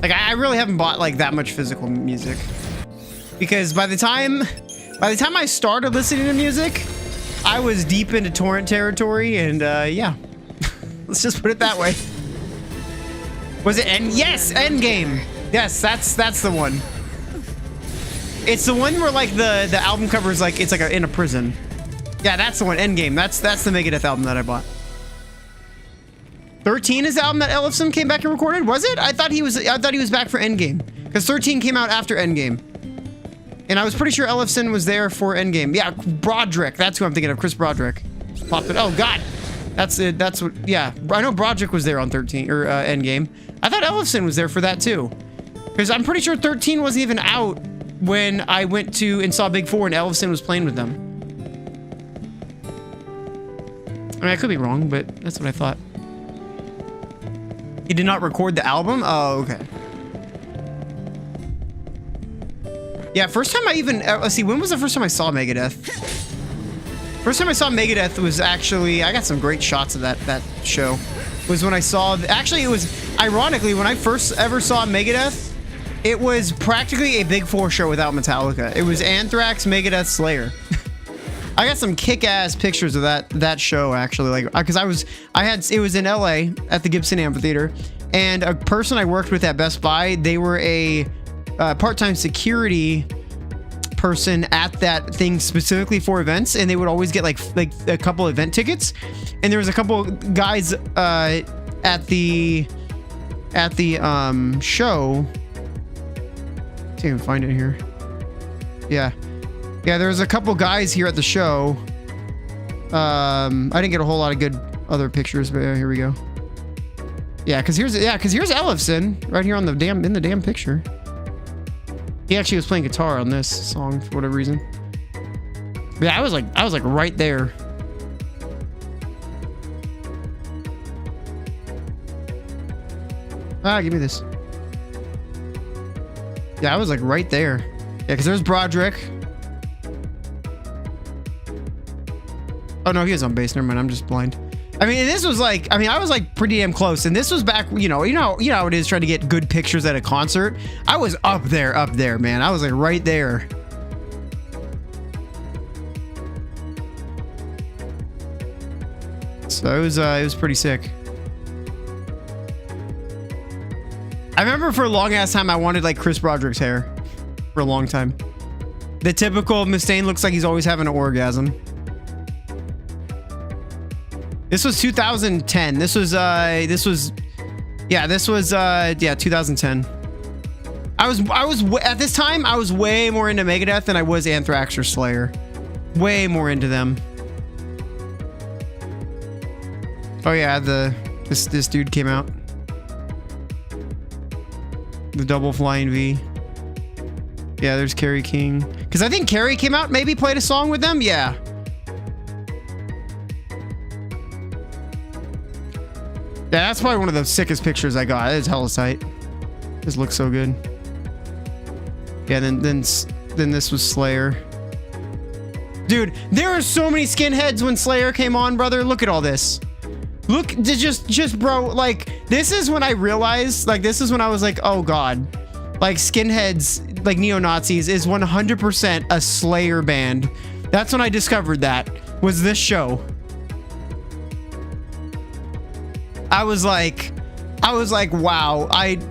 Like I really haven't bought like that much physical music, because by the time I started listening to music, I was deep into torrent territory, and yeah, let's just put it that way. Was it Yes, Endgame. Yes, that's the one. It's the one where like the album cover is like, it's like in a prison. Yeah, that's the one. Endgame. That's the Megadeth album that I bought. 13 is the album that Ellefson came back and recorded. Was it? I thought he was back for Endgame, because 13 came out after Endgame. And I was pretty sure Ellefson was there for Endgame. Yeah, Broderick. That's who I'm thinking of. Chris Broderick. Just popped it. Oh God, that's it. That's what. Yeah, I know Broderick was there on 13 or Endgame. I thought Ellefson was there for that too, because I'm pretty sure 13 wasn't even out when I went to and saw Big Four and Ellefson was playing with them. I mean, I could be wrong, but that's what I thought. He did not record the album? Oh, okay. Yeah, first time I even... let's see, when was the first time I saw Megadeth? First time I saw Megadeth was actually... I got some great shots of that show. Was when I saw... Actually, it was... Ironically, when I first ever saw Megadeth, it was practically a Big Four show without Metallica. It was Anthrax, Megadeth, Slayer. I got some kick-ass pictures of that show, actually, like, because it was in LA at the Gibson Amphitheater, and a person I worked with at Best Buy, they were a part-time security person at that thing specifically for events, and they would always get like a couple event tickets, and there was a couple guys at the show. Can't even find it here. Yeah, there was a couple guys here at the show. I didn't get a whole lot of good other pictures, but here we go. Yeah, because here's Ellefson right here on the damn picture. He actually was playing guitar on this song for whatever reason. But yeah, I was like right there. Ah, give me this. Yeah, I was like right there. Yeah, because there's Broderick. Oh no, he was on bass. Never mind, I'm just blind. I mean, this was like, I was like pretty damn close, and this was back, you know how it is trying to get good pictures at a concert. I was up there, man. I was like right there. So it was pretty sick. I remember for a long ass time I wanted like Chris Broderick's hair for a long time. The typical Mustaine looks like he's always having an orgasm. This was 2010. This was 2010. I was at this time I was way more into Megadeth than I was Anthrax or Slayer. Way more into them. Oh yeah, this dude came out. The double flying V. Yeah, there's Kerry King. Because I think Kerry came out, maybe played a song with them. Yeah. Yeah, that's probably one of the sickest pictures I got. It is hella tight. This looks so good. Yeah, then this was Slayer. Dude, there are so many skinheads when Slayer came on, brother. Look at all this. Look, just bro, like, this is when I realized, like, this is when I was like, oh god. Like, skinheads, like neo-Nazis, is 100% a Slayer band. That's when I discovered that, was this show. I was like, wow,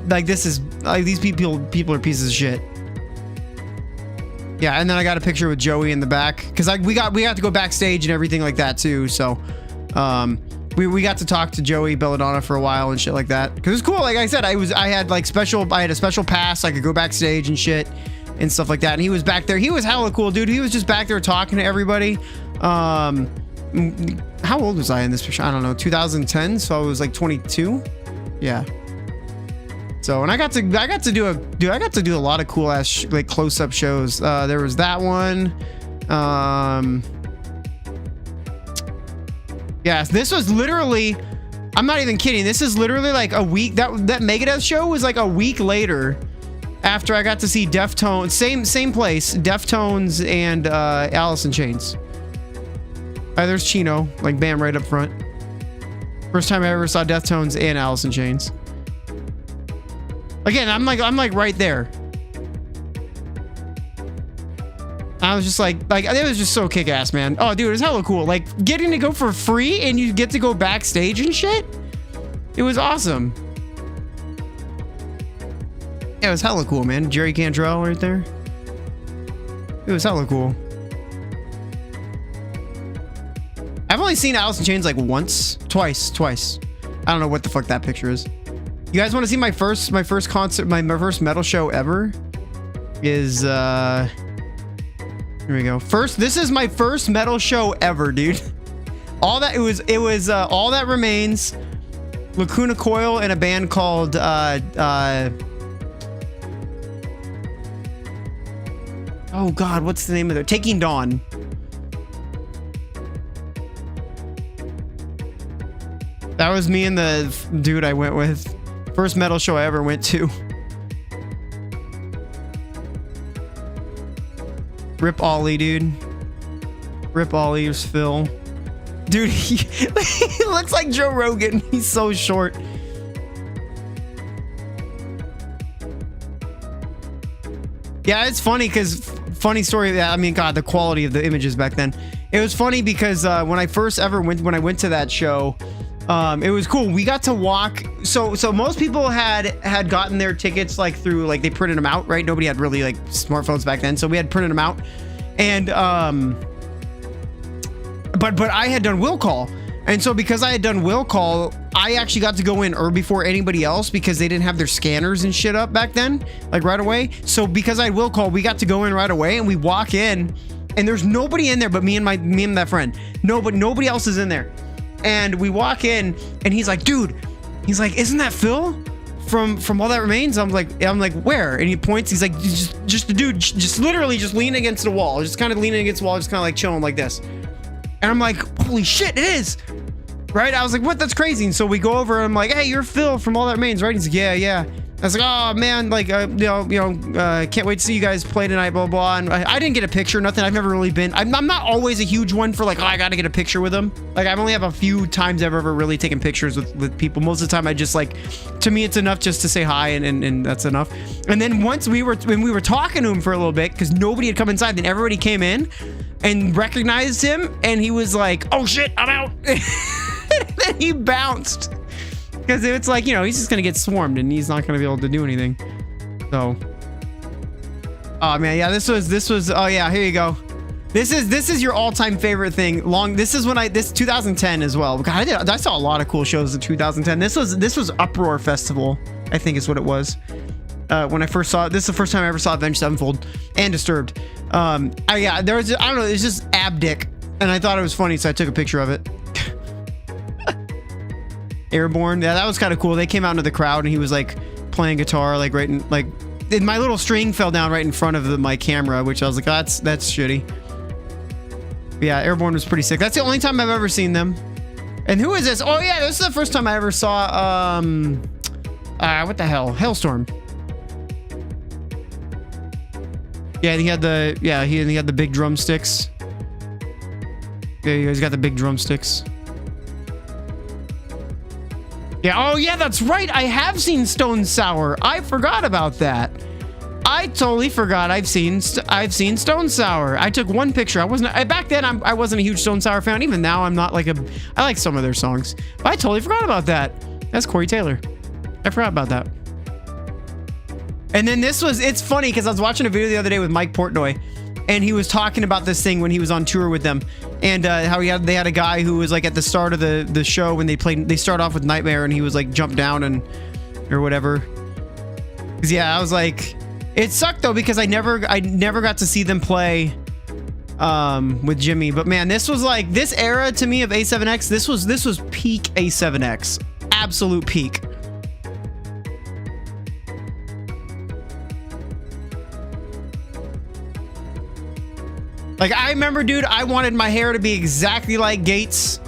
this is, like, these people are pieces of shit. Yeah, and then I got a picture with Joey in the back, because we got to go backstage and everything like that too, so, we got to talk to Joey Belladonna for a while and shit like that, because it was cool. Like I said, I had a special pass, I could go backstage and shit and stuff like that, and he was back there. He was hella cool, dude. He was just back there talking to everybody. How old was I in this picture? I don't know, 2010, so I was like 22. Yeah. So, and I got to do a lot of cool ass like close-up shows. There was that one. Yeah, this was literally, I'm not even kidding, this is literally like a week, that Megadeth show was like a week later after I got to see Deftones, same place, Deftones and Alice in Chains. There's Chino, like bam, right up front. First time I ever saw Deftones and Alice in Chains. Again, I'm like right there. I was just like it was just so kick-ass, man. Oh, dude, it was hella cool. Like, getting to go for free and you get to go backstage and shit. It was awesome. Yeah, it was hella cool, man. Jerry Cantrell right there. It was hella cool. I've only seen Alice in Chains like twice. I don't know what the fuck that picture is. You guys want to see my first concert, my first metal show ever? Is here we go. This is my first metal show ever, dude. All that it was All That Remains, Lacuna Coil, and a band called oh god, what's the name of it? Taking Dawn. That was me and the dude I went with. First metal show I ever went to. Rip Ollie, dude. Rip Ollie was Phil. Dude, he looks like Joe Rogan. He's so short. Yeah, it's funny because funny story. I mean, God, the quality of the images back then. It was funny because when I first ever went, when I went to that show, it was cool. We got to walk. So most people had gotten their tickets like through, like they printed them out, right? Nobody had really like smartphones back then, so we had printed them out. And but I had done will call, and so because I had done will call, I actually got to go in before anybody else because they didn't have their scanners and shit up back then, like right away. So because I had will call, we got to go in right away, and we walk in, and there's nobody in there but me and that friend. Nobody else is in there. And we walk in, and he's like, dude, he's like, isn't that Phil from All That Remains? I'm like, where? And he points. He's like, just the dude, just literally just leaning against the wall, just kind of leaning against the wall, just kind of like chilling like this. And I'm like, holy shit, it is. Right? I was like, what? That's crazy. And so we go over, and I'm like, hey, you're Phil from All That Remains, right? He's like, yeah. I was like, oh man, like, can't wait to see you guys play tonight, blah, blah. And I didn't get a picture, nothing. I've never really been, I'm not always a huge one for like, oh, I got to get a picture with them. Like, I've only have a few times I've ever really taken pictures with people. Most of the time, I just like, to me, it's enough just to say hi, and that's enough. And then once when we were talking to him for a little bit, because nobody had come inside, then everybody came in and recognized him, and he was like, oh shit, I'm out. And then he bounced. Because it's like, he's just going to get swarmed and he's not going to be able to do anything. So. Oh, man. Yeah, this was, oh, yeah, here you go. This is your all-time favorite thing. This is when 2010 as well. God, I saw a lot of cool shows in 2010. This was Uproar Festival, I think is what it was. When I first saw it, this is the first time I ever saw Avenged Sevenfold and Disturbed. There was, I don't know, it's just Abdick. And I thought it was funny, so I took a picture of it. Airborne, yeah, that was kind of cool. They came out into the crowd and he was like playing guitar, like right in, like my little string fell down right in front of my camera, which I was like, that's shitty. But yeah, Airborne was pretty sick. That's the only time I've ever seen them. And who is this? Oh yeah, this is the first time I ever saw what the hell, Hailstorm. Yeah, he had the big drumsticks. Yeah, he's got the big drumsticks. Yeah, oh yeah, that's right. I have seen Stone Sour. I forgot about that. I totally forgot I've seen Stone Sour. I took one picture. Back then I wasn't a huge Stone Sour fan. Even now I'm not like I like some of their songs. But I totally forgot about that. That's Corey Taylor. I forgot about that. And then it's funny because I was watching a video the other day with Mike Portnoy, and he was talking about this thing when he was on tour with them, and how they had a guy who was like at the start of the show when they start off with Nightmare, and he was like jumped down or whatever. 'Cause yeah, I was like, it sucked though because I never got to see them play with Jimmy. But man, this was like this era to me of A7X. This was peak A7X, absolute peak. Like, I remember, dude, I wanted my hair to be exactly like Gates.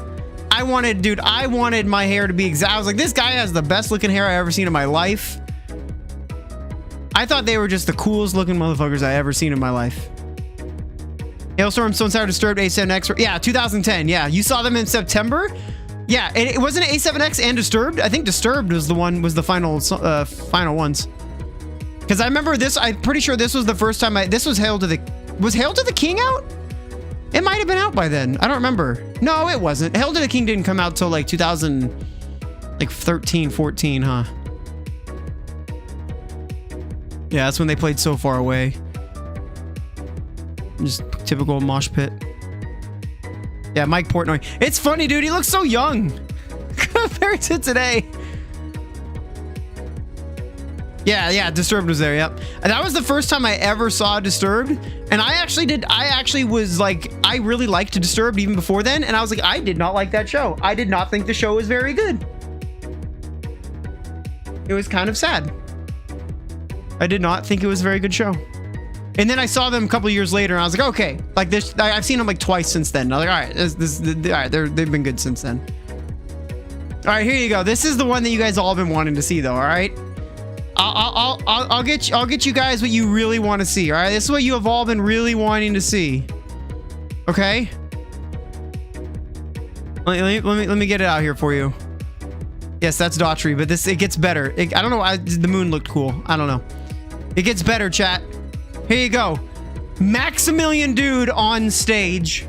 I wanted my hair to be exact. I was like, this guy has the best looking hair I ever seen in my life. I thought they were just the coolest looking motherfuckers I ever seen in my life. Hailstorm, Stone Sour, Disturbed, A7X. Yeah, 2010. Yeah, you saw them in September. Yeah, and it wasn't A7X and Disturbed. I think Disturbed was the final ones. Because I remember this. I'm pretty sure this was the first time this was Hail to the. Was Hail to the King out? It might have been out by then. I don't remember. No, it wasn't. Hail to the King didn't come out till like 2013, 14, huh? Yeah, that's when they played So Far Away. Just typical mosh pit. Yeah, Mike Portnoy. It's funny, dude. He looks so young compared to today. Yeah, Disturbed was there, yep. And that was the first time I ever saw Disturbed. And I actually was like, I really liked Disturbed even before then. And I was like, I did not like that show. I did not think the show was very good. It was kind of sad. I did not think it was a very good show. And then I saw them a couple years later and I was like, okay, like this, I've seen them like twice since then. I was like, all right, all right, they've been good since then. All right, here you go. This is the one that you guys all been wanting to see, though. All right, I'll get you guys what you really want to see. All right, this is what you have all been really wanting to see. Okay. Let me get it out here for you. Yes, that's Daughtry, but it gets better. I don't know why the moon looked cool. I don't know. It gets better, chat. Here you go. Maximilian dude on stage.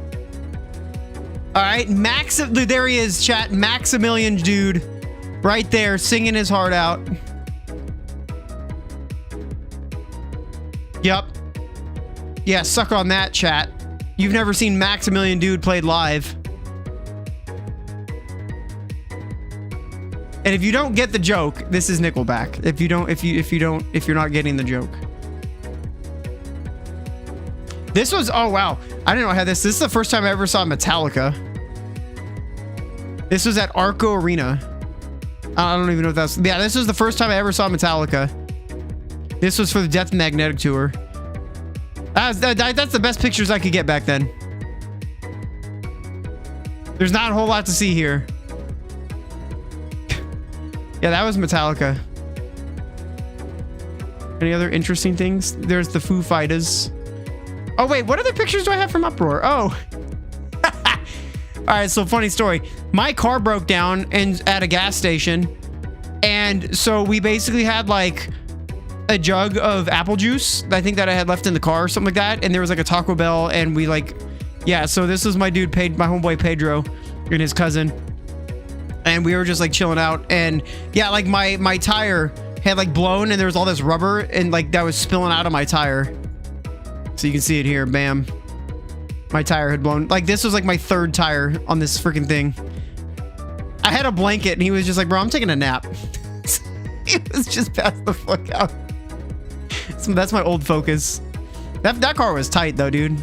All right, there he is, chat. Maximilian dude right there singing his heart out. Yep. Yeah, suck on that, chat. You've never seen Maximilian dude played live. And if you don't get the joke, this is Nickelback. If you're not getting the joke. This was, oh wow. I didn't know I had this. This is the first time I ever saw Metallica. This was at Arco Arena. I don't even know if that's, yeah, this was the first time I ever saw Metallica. This was for the Death Magnetic Tour. That's the best pictures I could get back then. There's not a whole lot to see here. Yeah, that was Metallica. Any other interesting things? There's the Foo Fighters. Oh, wait, what other pictures do I have from Uproar? Oh. All right, so funny story. My car broke down at a gas station. And so we basically had like a jug of apple juice, I think that I had left in the car or something like that. And there was like a Taco Bell and we like, yeah, so this was my dude, my homeboy Pedro and his cousin. And we were just like chilling out. And yeah, like my tire had like blown and there was all this rubber and like that was spilling out of my tire. So you can see it here, bam. My tire had blown. Like this was like my third tire on this freaking thing. I had a blanket and he was just like, bro, I'm taking a nap. He was just passed the fuck out. So that's my old Focus. That car was tight though, dude.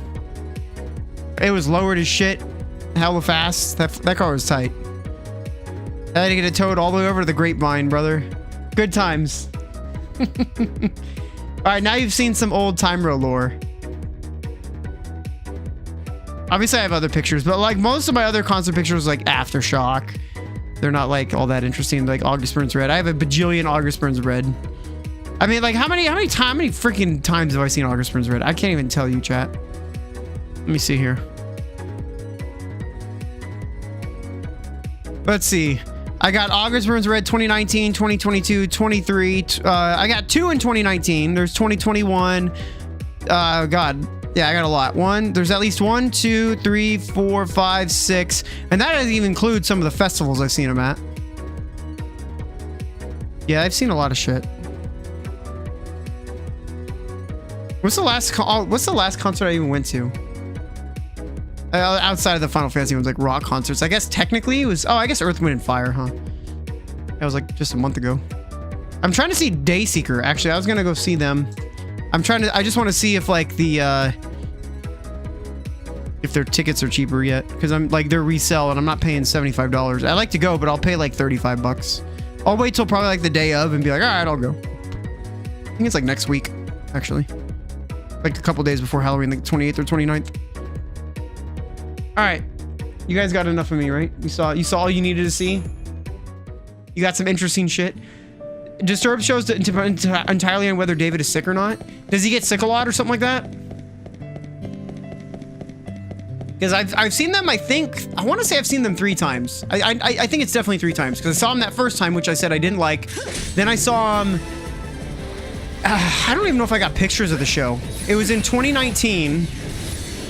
It was lowered as shit. Hella fast. That car was tight. I had to get it towed all the way over to the Grapevine, brother. Good times. All right, now you've seen some old Time Row lore. Obviously, I have other pictures, but like most of my other concert pictures, like Aftershock, they're not like all that interesting. Like August Burns Red. I have a bajillion August Burns Red. I mean, like how many freaking times have I seen August Burns Red? I can't even tell you, chat. Let me see here. Let's see. I got August Burns Red 2019, 2022, 23. I got 2 in 2019. There's 2021. God. Yeah, I got a lot. There's at least 1, 2, 3, 4, 5, 6. And that doesn't even include some of the festivals I've seen them at. Yeah, I've seen a lot of shit. What's the last concert I even went to? Outside of the Final Fantasy ones, like rock concerts. I guess technically it was, I guess Earth, Wind, and Fire, huh? That was like just a month ago. I'm trying to see Dayseeker. Actually, I was gonna go see them. I just want to see if like if their tickets are cheaper yet. Because I'm like, they're resell and I'm not paying $75. I like to go, but I'll pay like 35 bucks. I'll wait till probably like the day of and be like, all right, I'll go. I think it's like next week, actually. Like a couple days before Halloween, like 28th or 29th. All right, you guys got enough of me, right? You saw all you needed to see. You got some interesting shit. Disturbed shows entirely on whether David is sick or not. Does he get sick a lot or something like that? Because I've seen them. I want to say I've seen them 3 times. I think it's definitely 3 times because I saw him that first time, which I said I didn't like. Then I saw him. I don't even know if I got pictures of the show. It was in 2019.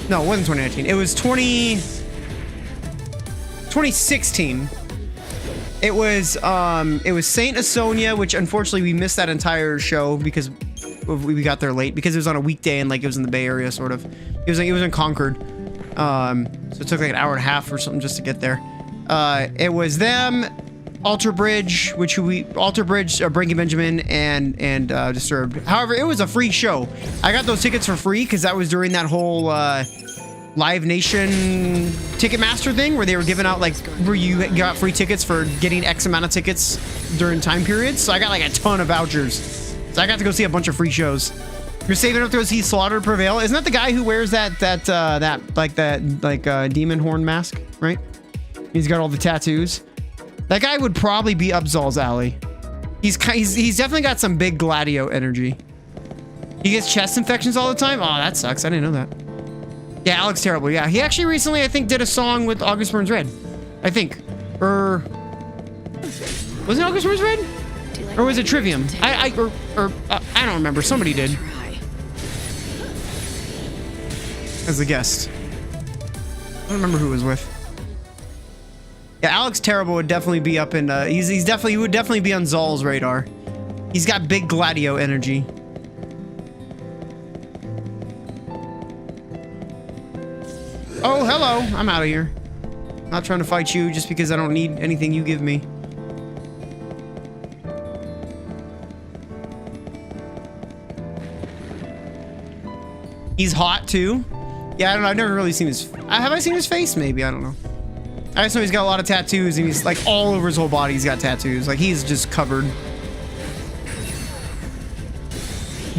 No, it wasn't 2019. It was 2016. It was Saint Asonia, which unfortunately we missed that entire show because we got there late because it was on a weekday and like it was in the Bay Area sort of. It was in Concord. So it took like an hour and a half or something just to get there. It was them, Alter Bridge, Breaking Benjamin, and Disturbed. However, it was a free show. I got those tickets for free because that was during that whole Live Nation Ticketmaster thing where they were giving out like where you got free tickets for getting X amount of tickets during time periods. So I got like a ton of vouchers. So I got to go see a bunch of free shows. You're saving up to go see Slaughter Prevail. Isn't that the guy who wears that demon horn mask, right? He's got all the tattoos. That guy would probably be up Zal's alley. He's definitely got some big Gladio energy. He gets chest infections all the time? Oh, that sucks. I didn't know that. Yeah, Alex Terrible. Yeah, he actually recently, I think, did a song with August Burns Red. I think. Or... Was it August Burns Red? Or was it Trivium? I don't remember. Somebody did. As a guest. I don't remember who it was with. Yeah, Alex Terrible would definitely be up in, he would definitely be on Zal's radar. He's got big Gladio energy. Oh, hello. I'm out of here. Not trying to fight you just because I don't need anything you give me. He's hot too. Yeah, I don't know. I've never really seen his... Have I seen his face? Maybe. I don't know. I just know he's got a lot of tattoos and he's like all over his whole body. He's got tattoos. Like he's just covered.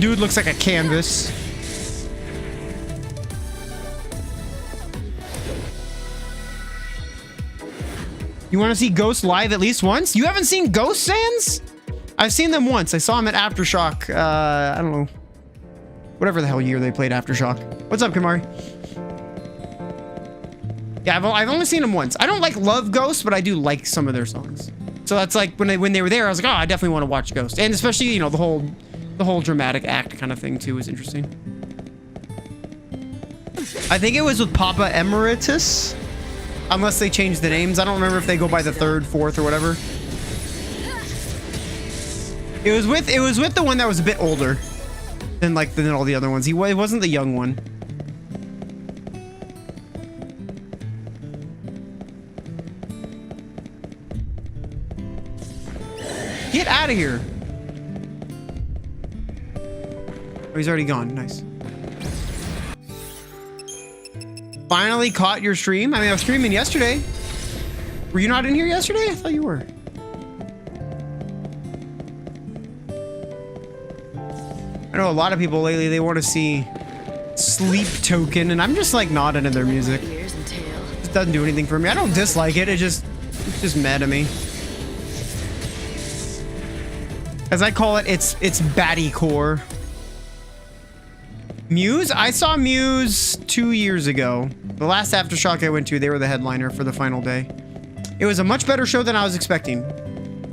Dude looks like a canvas. You want to see Ghost live at least once? You haven't seen Ghost, Sans? I've seen them once. I saw him at Aftershock. I don't know. Whatever the hell year they played Aftershock. What's up, Kamari? Yeah, I've only seen them once. I don't love Ghost, but I do like some of their songs. So that's like when they were there, I was like, oh, I definitely want to watch Ghost. And especially, you know, the whole dramatic act kind of thing too was interesting. I think it was with Papa Emeritus. Unless they changed the names. I don't remember if they go by the 3rd, 4th, or whatever. It was with the one that was a bit older than all the other ones. He wasn't the young one. Get out of here. Oh, he's already gone. Nice. Finally caught your stream. I mean, I was streaming yesterday. Were you not in here yesterday? I thought you were. I know a lot of people lately, they want to see Sleep Token, and I'm just like not into their music. It just doesn't do anything for me. I don't dislike it. It's just mad to me. As I call it, it's baddie core. Muse? I saw Muse 2 years ago. The last Aftershock I went to, they were the headliner for the final day. It was a much better show than I was expecting.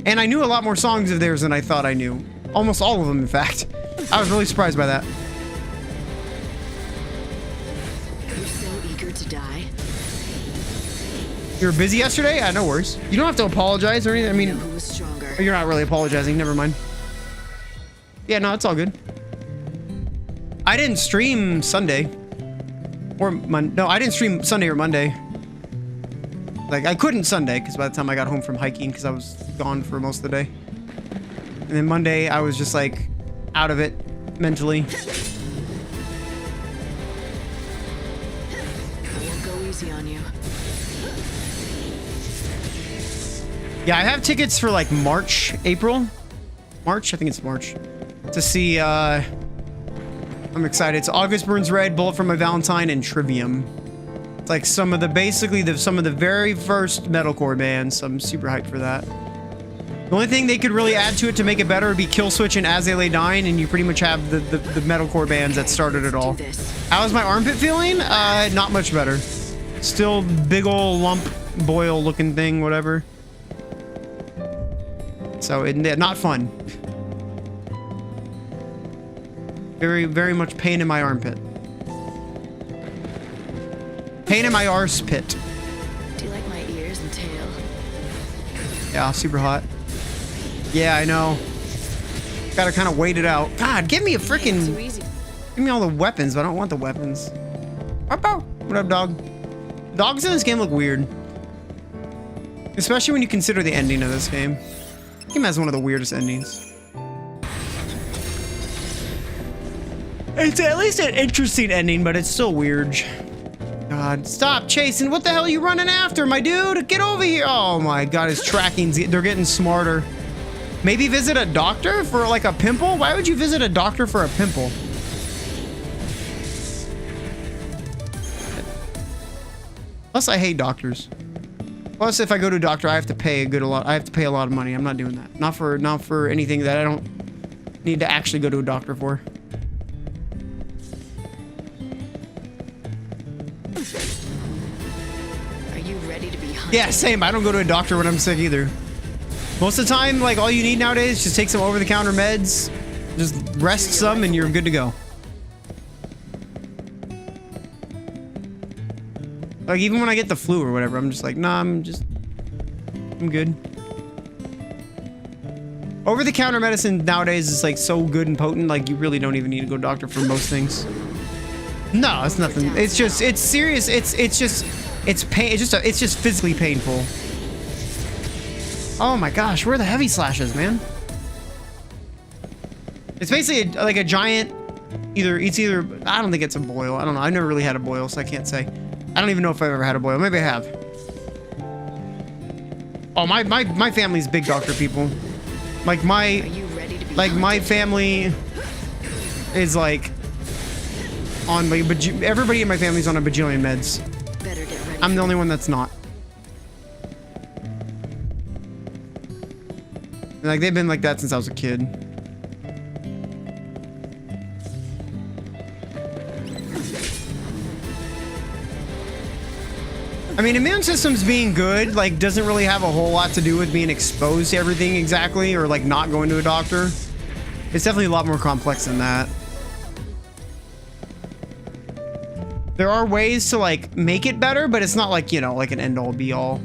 And I knew a lot more songs of theirs than I thought I knew. Almost all of them, in fact. I was really surprised by that. You're so eager to die. You were busy yesterday? Yeah, no worries. You don't have to apologize or anything. I mean, Who was stronger? you're not really apologizing. Never mind. Yeah, no, it's all good. I didn't stream Sunday. Or no, I didn't stream Sunday or Monday. Like, I couldn't Sunday, because by the time I got home from hiking, because I was gone for most of the day. And then Monday, I was just, like, out of it, mentally. I won't go easy on you. Yeah, I have tickets for, like, March, April? March? I think it's March. To see, I'm excited. It's August Burns Red, Bullet for My Valentine, and Trivium. It's like some of the very first metalcore bands. So I'm super hyped for that. The only thing they could really add to it to make it better would be Kill Switch and As They Lay Dying, and you pretty much have the metalcore bands that started it all. How's my armpit feeling? Not much better. Still big ol' lump, boil looking thing, whatever. So not fun. Very, very much pain in my armpit. Pain in my arse pit. Do you like my ears and tail? Yeah, super hot. Yeah, I know. Gotta kind of wait it out. God, give me a freaking... Too easy. Give me all the weapons, but I don't want the weapons. What up, dog? Dogs in this game look weird. Especially when you consider the ending of this game. This game has one of the weirdest endings. It's at least an interesting ending, but it's still weird. God, stop chasing. What the hell are you running after, my dude? Get over here. Oh my God, his tracking's, they're getting smarter. Maybe visit a doctor for like a pimple? Why would you visit a doctor for a pimple? Plus, I hate doctors. Plus, if I go to a doctor, I have to pay a lot. I have to pay a lot of money. I'm not doing that. Not for anything that I don't need to actually go to a doctor for. Are you ready to be hunted? Yeah, same. I don't go to a doctor when I'm sick either. Most of the time, like, all you need nowadays is just take some over-the-counter meds, just rest some, and you're good to go. Like, even when I get the flu or whatever, I'm just like, nah, I'm good. Over-the-counter medicine nowadays is, like, so good and potent, like, you really don't even need to go to a doctor for most things. No, it's nothing. It's just, it's serious. It's pain. It's just physically painful. Oh my gosh, where are the heavy slashes, man? It's basically like a giant, I don't think it's a boil. I don't know. I've never really had a boil, so I can't say. I don't even know if I've ever had a boil. Maybe I have. Oh, my family's big doctor people. Like my family is like on like, but everybody in my family's on a bajillion meds. Better get ready. I'm the only one that's not. Like, they've been like that since I was a kid. I mean, immune system's being good, like, doesn't really have a whole lot to do with being exposed to everything exactly, or, like, not going to a doctor. It's definitely a lot more complex than that. There are ways to, like, make it better, but it's not like, you know, like an end-all be-all.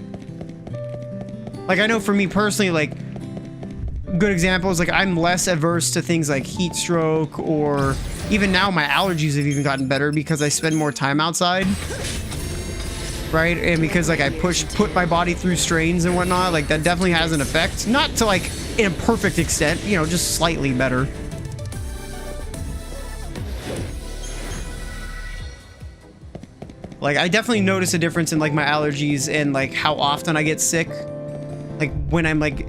Like, I know for me personally, like, good example is, like, I'm less averse to things like heat stroke, or even now my allergies have even gotten better because I spend more time outside. Right? And because, like, I put my body through strains and whatnot, like, that definitely has an effect. Not to, like, in a perfect extent, you know, just slightly better. Like, I definitely notice a difference in, like, my allergies and, like, how often I get sick. Like, when I'm, like,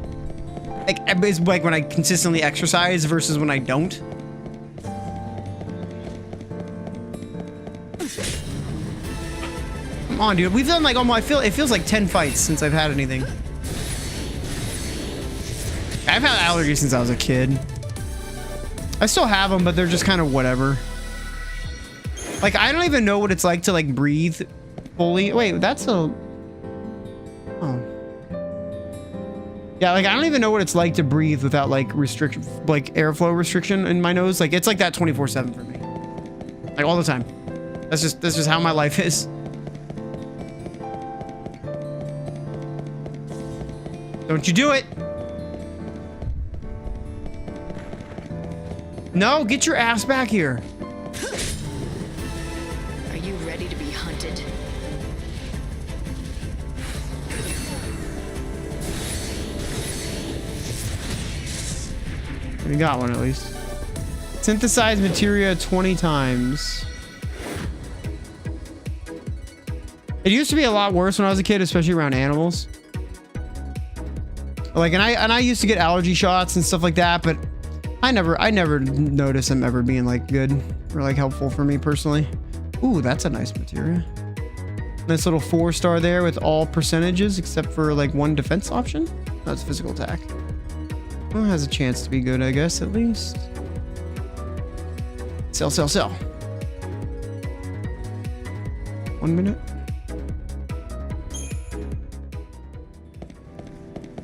it's like when I consistently exercise versus when I don't. Come on, dude. We've done, like, almost, it feels like 10 fights since I've had anything. I've had allergies since I was a kid. I still have them, but they're just kind of whatever. Like, I don't even know what it's like to, like, breathe fully. Wait, that's a... Oh. Yeah, like, I don't even know what it's like to breathe without, like, restriction, like, airflow restriction in my nose. Like, it's like that 24/7 for me. Like, all the time. That's just how my life is. Don't you do it. No, get your ass back here. Are you ready to be hunted? We got one at least. Synthesize materia 20 times. It used to be a lot worse when I was a kid, especially around animals. Like, and I used to get allergy shots and stuff like that, but I never noticed them ever being, like, good or, like, helpful for me personally. Ooh, that's a nice materia. Nice little 4-star there with all percentages except for, like, one defense option. That's physical attack. Well, it has a chance to be good, I guess, at least. Sell, sell, sell. 1 minute.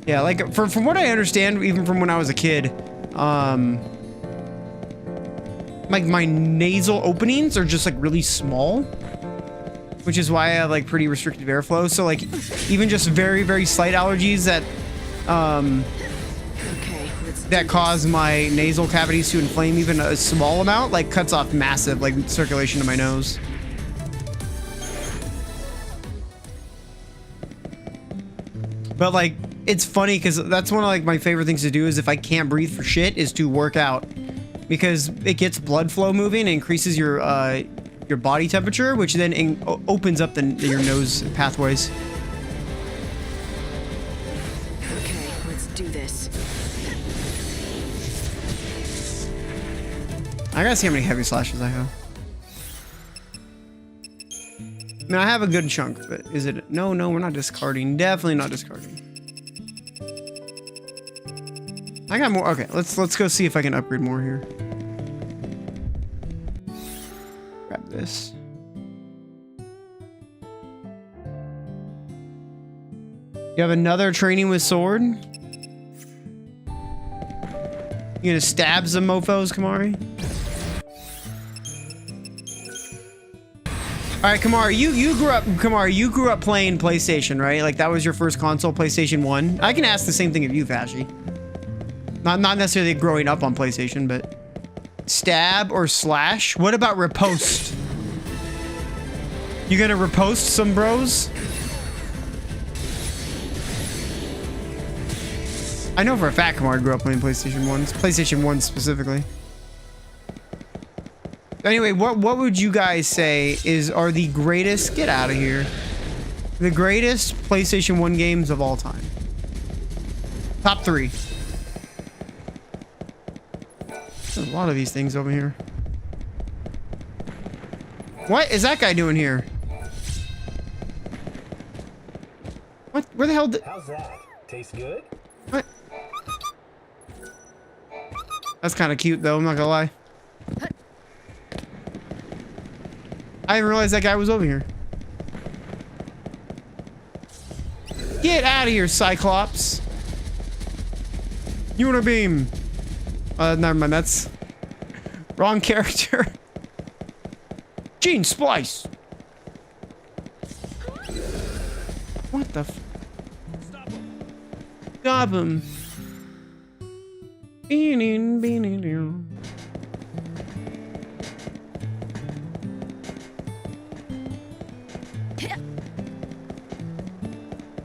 Yeah, like, from what I understand, even from when I was a kid, like, my nasal openings are just, like, really small, which is why I have, like, pretty restricted airflow. So, like, even just very, very slight allergies that, that cause my nasal cavities to inflame even a small amount, like, cuts off massive, like, circulation to my nose. But, like, it's funny because that's one of, like, my favorite things to do is if I can't breathe for shit is to work out, because it gets blood flow moving and increases your body temperature, which then opens up your nose pathways. Okay, let's do this. I gotta see how many heavy slashes I have. I mean, I have a good chunk, but is it? No, we're not discarding. Definitely not discarding. I got more. Okay, let's go see if I can upgrade more here. Grab this. You have another training with sword? You gonna stab some mofos, Kamari? Alright, Kamari, you grew up playing PlayStation, right? Like that was your first console, PlayStation 1. I can ask the same thing of you, Fashy. Not necessarily growing up on PlayStation, but stab or slash? What about riposte? You gonna riposte some bros? I know for a fact Kamar grew up playing PlayStation 1. PlayStation 1 specifically. Anyway, what would you guys say are the greatest... Get out of here. The greatest PlayStation 1 games of all time. Top 3. There's a lot of these things over here. What is that guy doing here? What? Where the hell did... How's that? Tastes good? What? That's kind of cute, though. I'm not gonna lie. I didn't realize that guy was over here. Get out of here, Cyclops. Unibeam. Never mind. That's wrong character. Gene Splice. What the f... Stop him.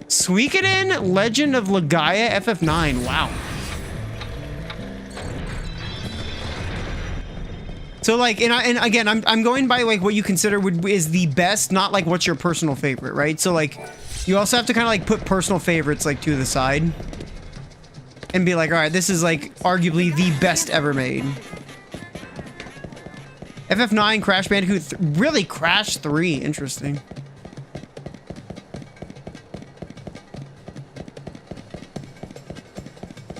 Suikoden, Legend of Legaia, FF9. Wow. So like, and again, I'm going by like what you consider is the best, not like what's your personal favorite, right? So like, you also have to kind of like put personal favorites like to the side. And be like, all right, this is like arguably the best ever made. FF9, Crash Bandicoot, really Crash 3, interesting.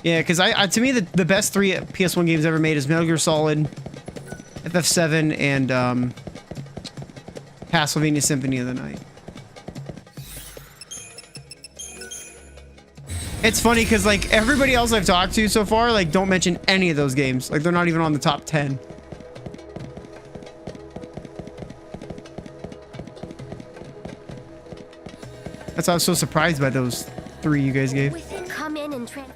Yeah, because to me the best 3 PS1 games ever made is Metal Gear Solid, FF7, and Castlevania Symphony of the Night. It's funny because like everybody else I've talked to so far like don't mention any of those games. Like they're not even on the top 10. That's why I was so surprised by those 3 you guys gave. Come in and All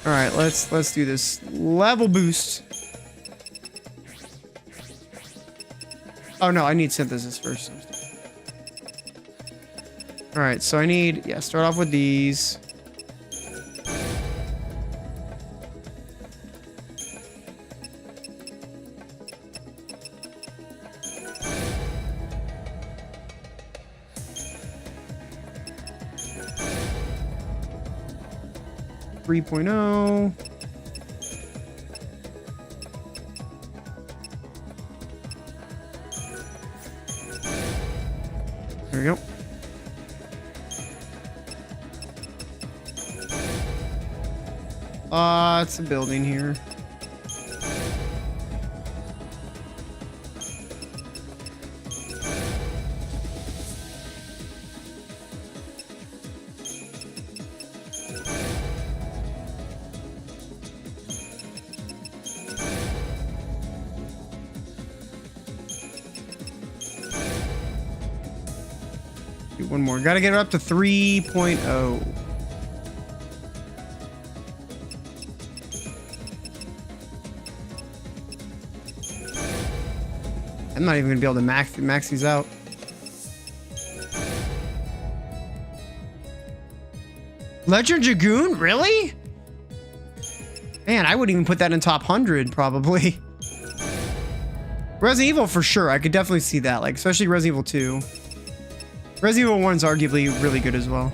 right, let's do this level boost. Oh no, I need synthesis first. All right, so I need start off with these. There we go. It's a building here. Do one more. Gotta get it up to 3.0. I'm not even gonna be able to max these out. Legend Dragoon? Really? Man, I wouldn't even put that in top 100 probably. Resident Evil for sure. I could definitely see that, like especially Resident Evil 2. Resident Evil 1's arguably really good as well.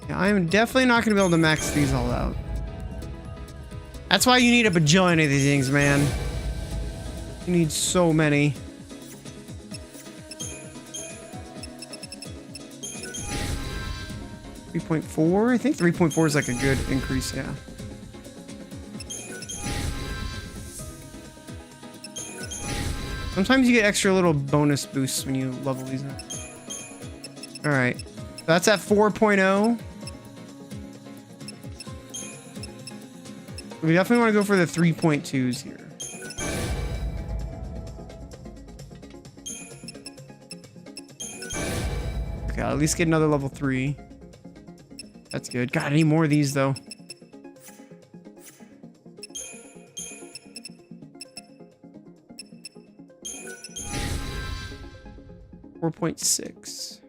Yeah, I'm definitely not gonna be able to max these all out. That's why you need a bajillion of these things, man. You need so many. .4. I think 3.4 is like a good increase, yeah. Sometimes you get extra little bonus boosts when you level these up. Alright. That's at 4.0. We definitely want to go for the 3.2s here. Okay, I'll at least get another level 3. That's good. God, I need more of these though. .6.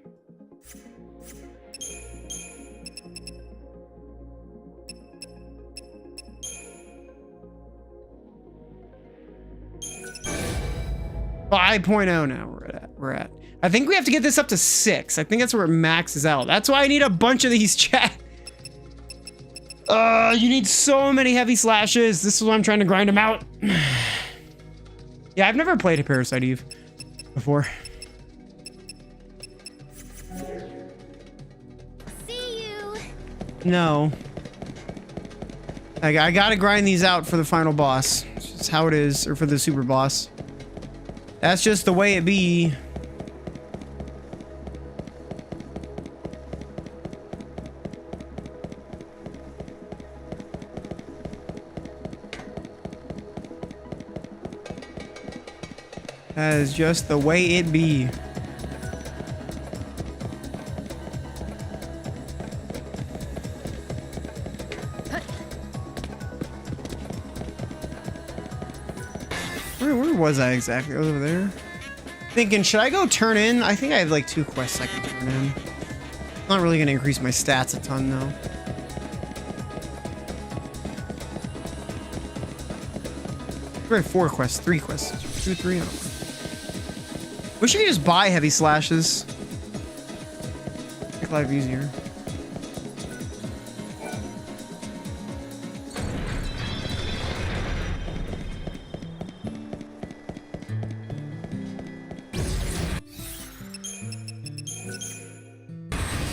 .5 now we're at. I think we have to get this up to 6. I think that's where it maxes out. That's why I need a bunch of these, chat. You need so many heavy slashes. This is why I'm trying to grind them out. Yeah, I've never played a Parasite Eve before. See you. No. I gotta grind these out for the final boss. It's just how it is, or for the super boss. That's just the way it be. That is just the way it be. Where was I exactly? I was over there. Thinking, should I go turn in? I think I have like 2 quests I can turn in. Not really gonna increase my stats a ton though. We have 4 quests, 3 quests, 2, 3. I don't know. Wish you could just buy heavy slashes. Make life easier.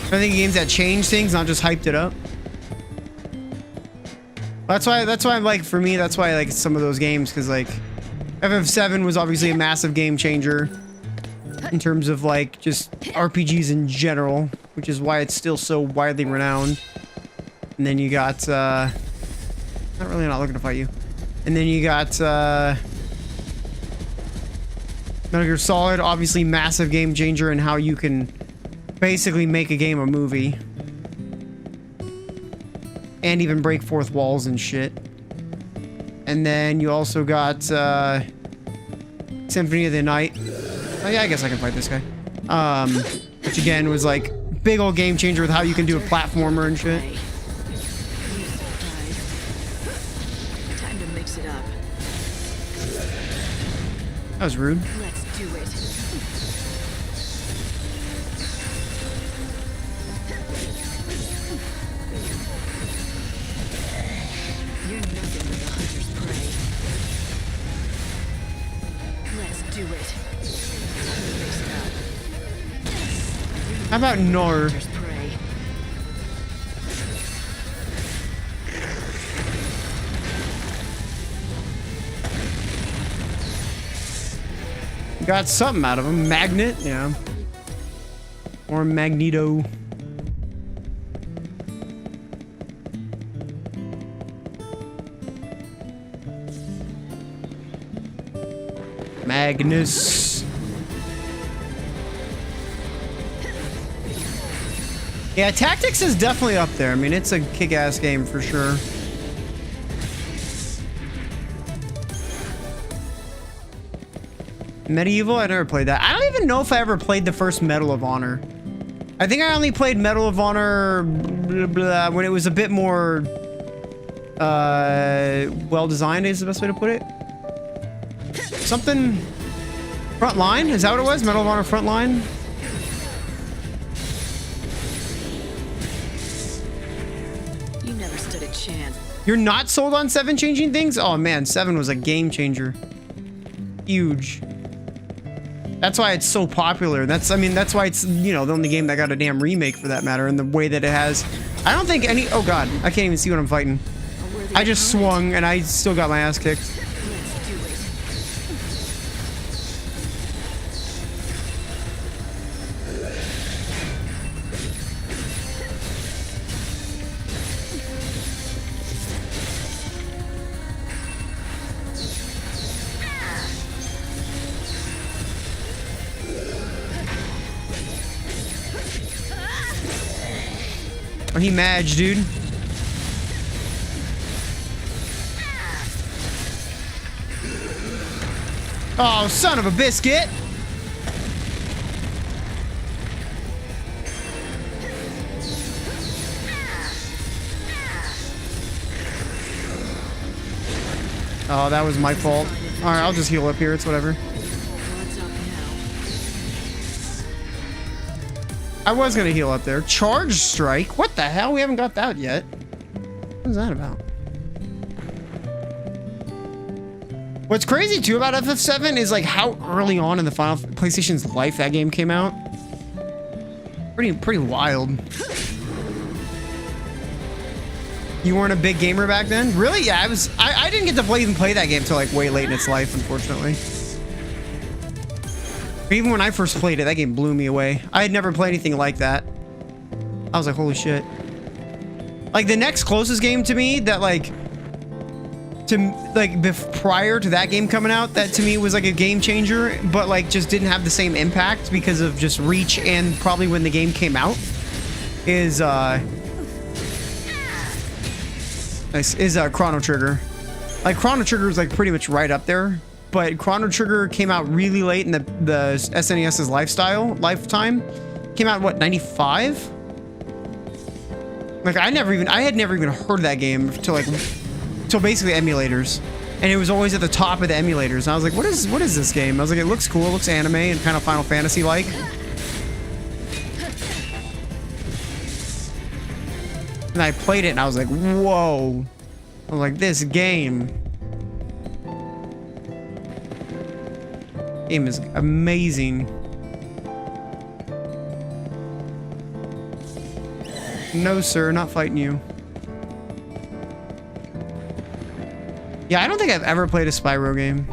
I think games that change things, not just hyped it up. That's why I'm like, for me, that's why I like some of those games, because like FF7 was obviously a massive game changer in terms of like just RPGs in general, which is why it's still so widely renowned. And then you got not looking to fight you. And then you got Metal Gear Solid, obviously massive game changer in how you can basically make a game a movie. And even break fourth walls and shit. And then you also got Symphony of the Night. Oh yeah, I guess I can fight this guy. Which again was like big old game changer with how you can do a platformer and shit. Time to mix it up. That was rude. Let's do it. You're nothing but the hunter's prey. Let's do it. Time to mix it up. How about Nor? Hunter's prey. Got something out of him. Magnet, yeah. Or Magneto. Magnus. Yeah, Tactics is definitely up there. I mean, it's a kick-ass game for sure. Medieval? I never played that. I don't even know if I ever played the first Medal of Honor. I think I only played Medal of Honor blah, blah, when it was a bit more well-designed is the best way to put it. Something... Frontline? Is that what it was? Medal of Honor Frontline? You never stood a chance. You're not sold on 7 changing things? Oh man, 7 was a game changer. Huge. That's why it's so popular. That's why it's, you know, the only game that got a damn remake for that matter, and the way that it has. I don't think any. Oh god, I can't even see what I'm fighting. I just swung and I still got my ass kicked. Oh, he madged, dude. Oh, son of a biscuit! Oh, that was my fault. Alright, I'll just heal up here, it's whatever. What's up now? I was gonna heal up there. Charge strike? What the hell? We haven't got that yet. What is that about? What's crazy too about FF7 is like how early on in the final PlayStation's life that game came out. Pretty wild. You weren't a big gamer back then? Really? Yeah, I didn't get to even play that game till like way late in its life, unfortunately. Even when I first played it, that game blew me away. I had never played anything like that. I was like, holy shit. Like the next closest game to me that prior to that game coming out, that to me was like a game changer, but like just didn't have the same impact because of just reach and probably when the game came out is Chrono Trigger. Like Chrono Trigger is like pretty much right up there, but Chrono Trigger came out really late in the SNES's lifetime. Came out what, 95? Like I had never even heard of that game till basically emulators, and it was always at the top of the emulators. And I was like, what is this game? I was like, it looks cool, it looks anime and kind of Final Fantasy like. And I played it and I was like, whoa. I was like, this game is amazing. No sir, not fighting you. Yeah, I don't think I've ever played a Spyro game.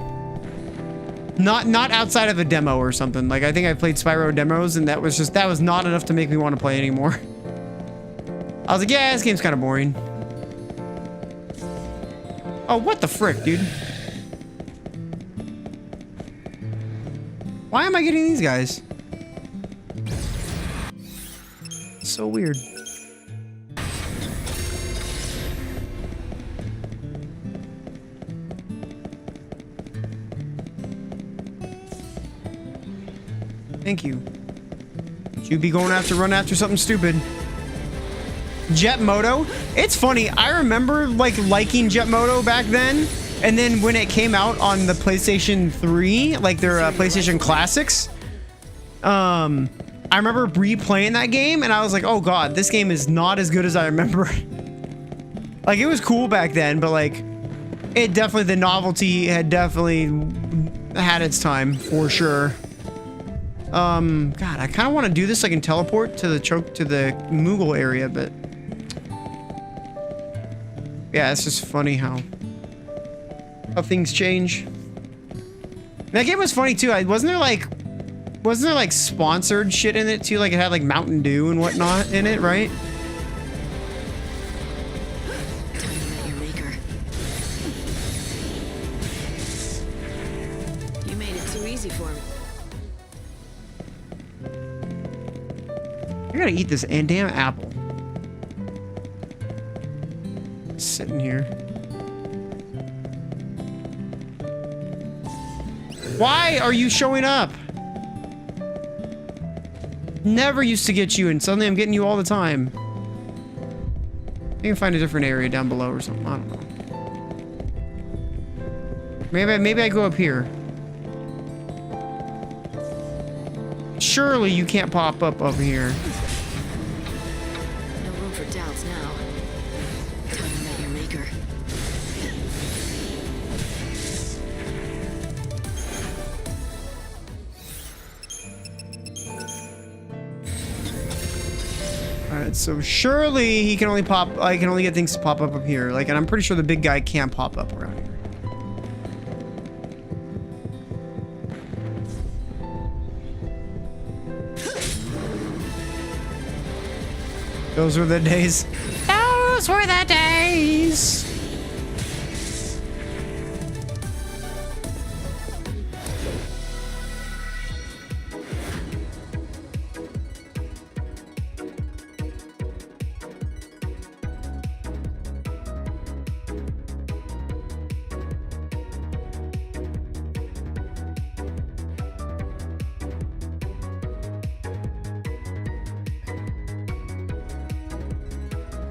Not outside of a demo or something. Like I think I played Spyro demos and that was not enough to make me want to play anymore. I was like, yeah, this game's kind of boring. Oh, what the frick, dude? Why am I getting these guys? So weird. Thank you. You'd be going run after something stupid. Jet Moto. It's funny. I remember like liking Jet Moto back then, and then when it came out on the PlayStation 3, like their PlayStation Classics, I remember replaying that game, and I was like, oh god, this game is not as good as I remember. Like it was cool back then, but like the novelty had definitely had its time for sure. God, I kind of want to do this so I can teleport to the Moogle area, but yeah, it's just funny how things change. That game was funny too. Wasn't there like sponsored shit in it too? Like it had like Mountain Dew and whatnot in it, right? Your maker. You made it too easy for me. I gotta eat this damn apple. Sitting here. Why are you showing up? Never used to get you, and suddenly I'm getting you all the time. I can find a different area down below or something. I don't know. Maybe I go up here. Surely you can't pop up over here. No room for doubts now. Time to meet your maker. right, so surely he can only pop. I can only get things to pop up here. Like, and I'm pretty sure the big guy can't pop up around here. Those were the days. Those were the days.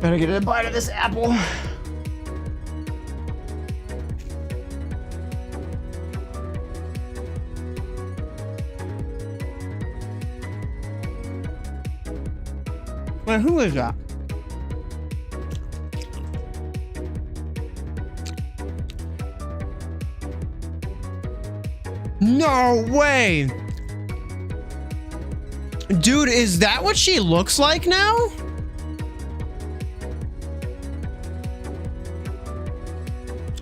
Better get a bite of this apple. Wait, who is that? No way! Dude, is that what she looks like now?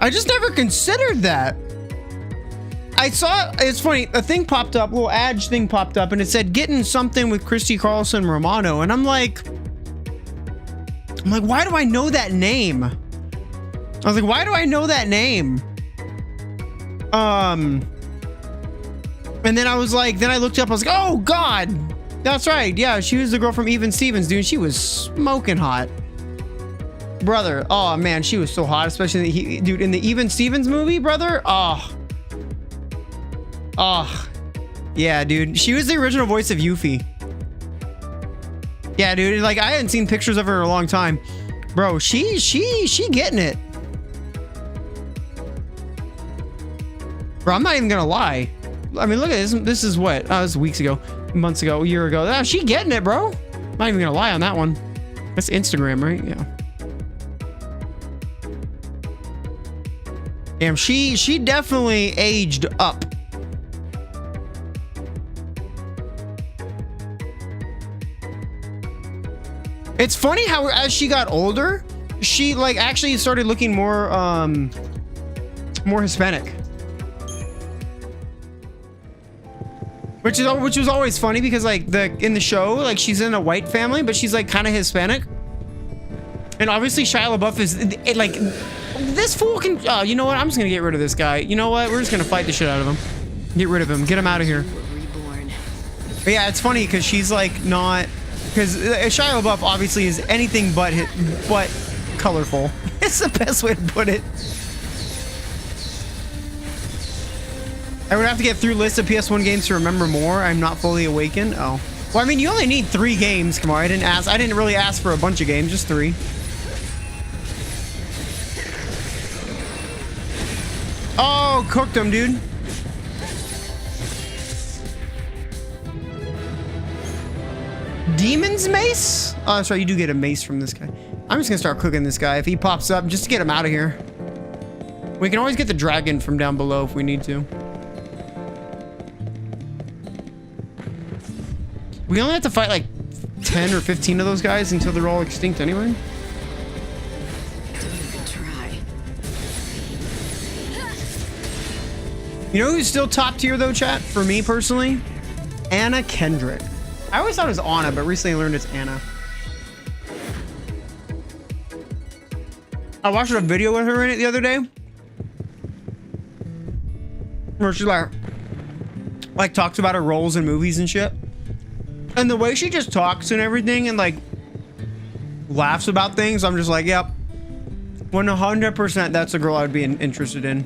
I just never considered that. I saw, it's funny, a thing popped up, a little ad thing popped up, and it said getting something with Christy Carlson Romano, and I'm like, why do I know that name? I was like, why do I know that name? And then I was like, then I looked up, I was like, oh God, that's right. Yeah, she was the girl from Even Stevens, dude. She was smoking hot. Brother, oh man, she was so hot, especially dude in the Even Stevens movie, brother. Oh, yeah, dude. She was the original voice of Yuffie. Yeah, dude. Like I hadn't seen pictures of her in a long time, bro. She getting it, bro. I'm not even gonna lie. I mean, look at this. This is what? Oh, this was weeks ago, months ago, a year ago. Ah, she getting it, bro. I'm not even gonna lie on that one. That's Instagram, right? Yeah. Damn, she definitely aged up. It's funny how as she got older, she like actually started looking more more Hispanic. Which was always funny because like in the show, like she's in a white family, but she's like kind of Hispanic. And obviously Shia LaBeouf is like, this fool can, oh, you know what? I'm just gonna get rid of this guy. You know what? We're just gonna fight the shit out of him. Get rid of him. Get him out of here. But yeah, it's funny because she's like not, because Shia LaBeouf obviously is anything but colorful. It's the best way to put it. I would have to get through lists of PS1 games to remember more. I'm not fully awakened. Oh. Well, I mean, you only need 3 games. Come on, I didn't really ask for a bunch of games, just 3. Oh, cooked him, dude. Demon's mace? Oh, that's right, you do get a mace from this guy. I'm just gonna start cooking this guy if he pops up, just to get him out of here. We can always get the dragon from down below if we need to. We only have to fight like 10 or 15 of those guys until they're all extinct anyway. You know who's still top tier though, chat? For me personally? Anna Kendrick. I always thought it was Anna, but recently I learned it's Anna. I watched a video with her in it the other day. Where she like talks about her roles in movies and shit. And the way she just talks and everything and like laughs about things, I'm just like, yep. 100% that's a girl I would be interested in.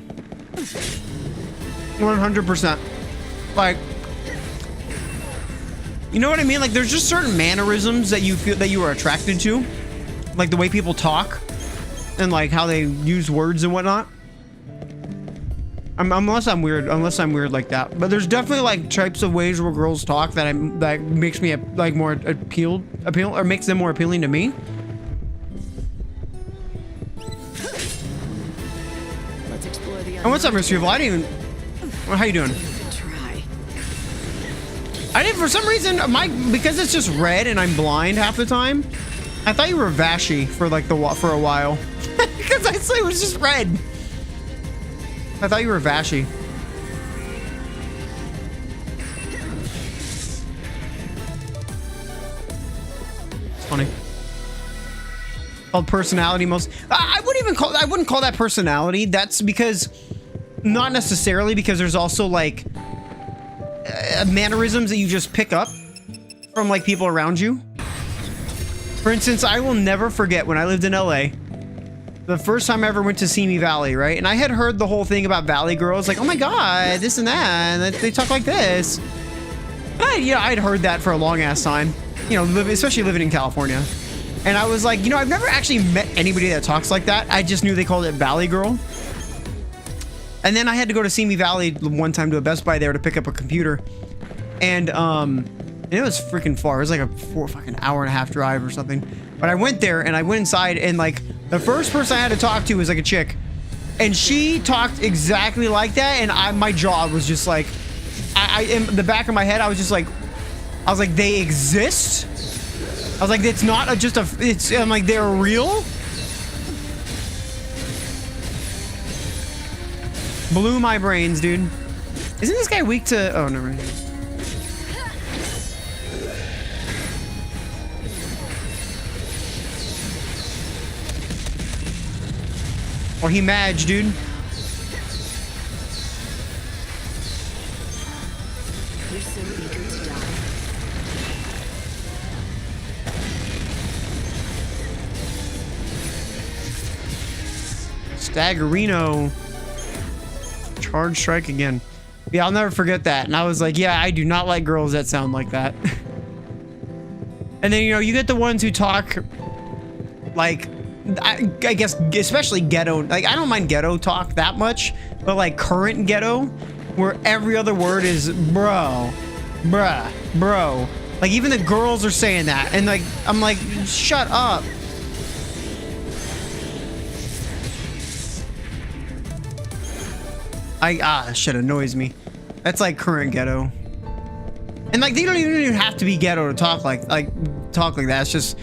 100%. Like, you know what I mean? Like there's just certain mannerisms that you feel that you are attracted to. Like the way people talk and like how they use words and whatnot. Unless I'm weird like that. But there's definitely like types of ways where girls talk that makes me like more appeal or makes them more appealing to me. Let's explore the And what's up, Mr. Evil? I didn't even. Well, how you doing? I didn't, for some reason, because it's just red and I'm blind half the time, I thought you were Vashi for like for a while. Because I said it was just red. I thought you were Vashi. It's funny. Called personality most. I wouldn't call that personality. That's because, not necessarily, because there's also like mannerisms that you just pick up from like people around you. For instance, I will never forget when I lived in LA, the first time I ever went to Simi Valley, right? And I had heard the whole thing about Valley girls, like, oh my God, this and that, and they talk like this. I'd heard that for a long ass time, you know, especially living in California. And I was like, you know, I've never actually met anybody that talks like that. I just knew they called it Valley Girl. And then I had to go to Simi Valley one time to a Best Buy there to pick up a computer. And it was freaking far. It was like a fucking hour and a half drive or something. But I went there and I went inside and like the first person I had to talk to was like a chick. And she talked exactly like that. And my jaw was just like, in the back of my head, I was like, they exist? I was like, it's not I'm like, they're real? Blew my brains, dude. Isn't this guy weak to, oh, never mind. Or he Madge, dude. You're so eager to die. Staggerino. Charge strike again. Yeah, I'll never forget that. And I was like, yeah, I do not like girls that sound like that. And then, you know, you get the ones who talk like, I guess, especially ghetto. Like, I don't mind ghetto talk that much, but like current ghetto, where every other word is bro, bruh, bro. Like, even the girls are saying that. And like, I'm like, shut up. Shit annoys me. That's like current ghetto. And like, they don't even have to be ghetto to talk like that.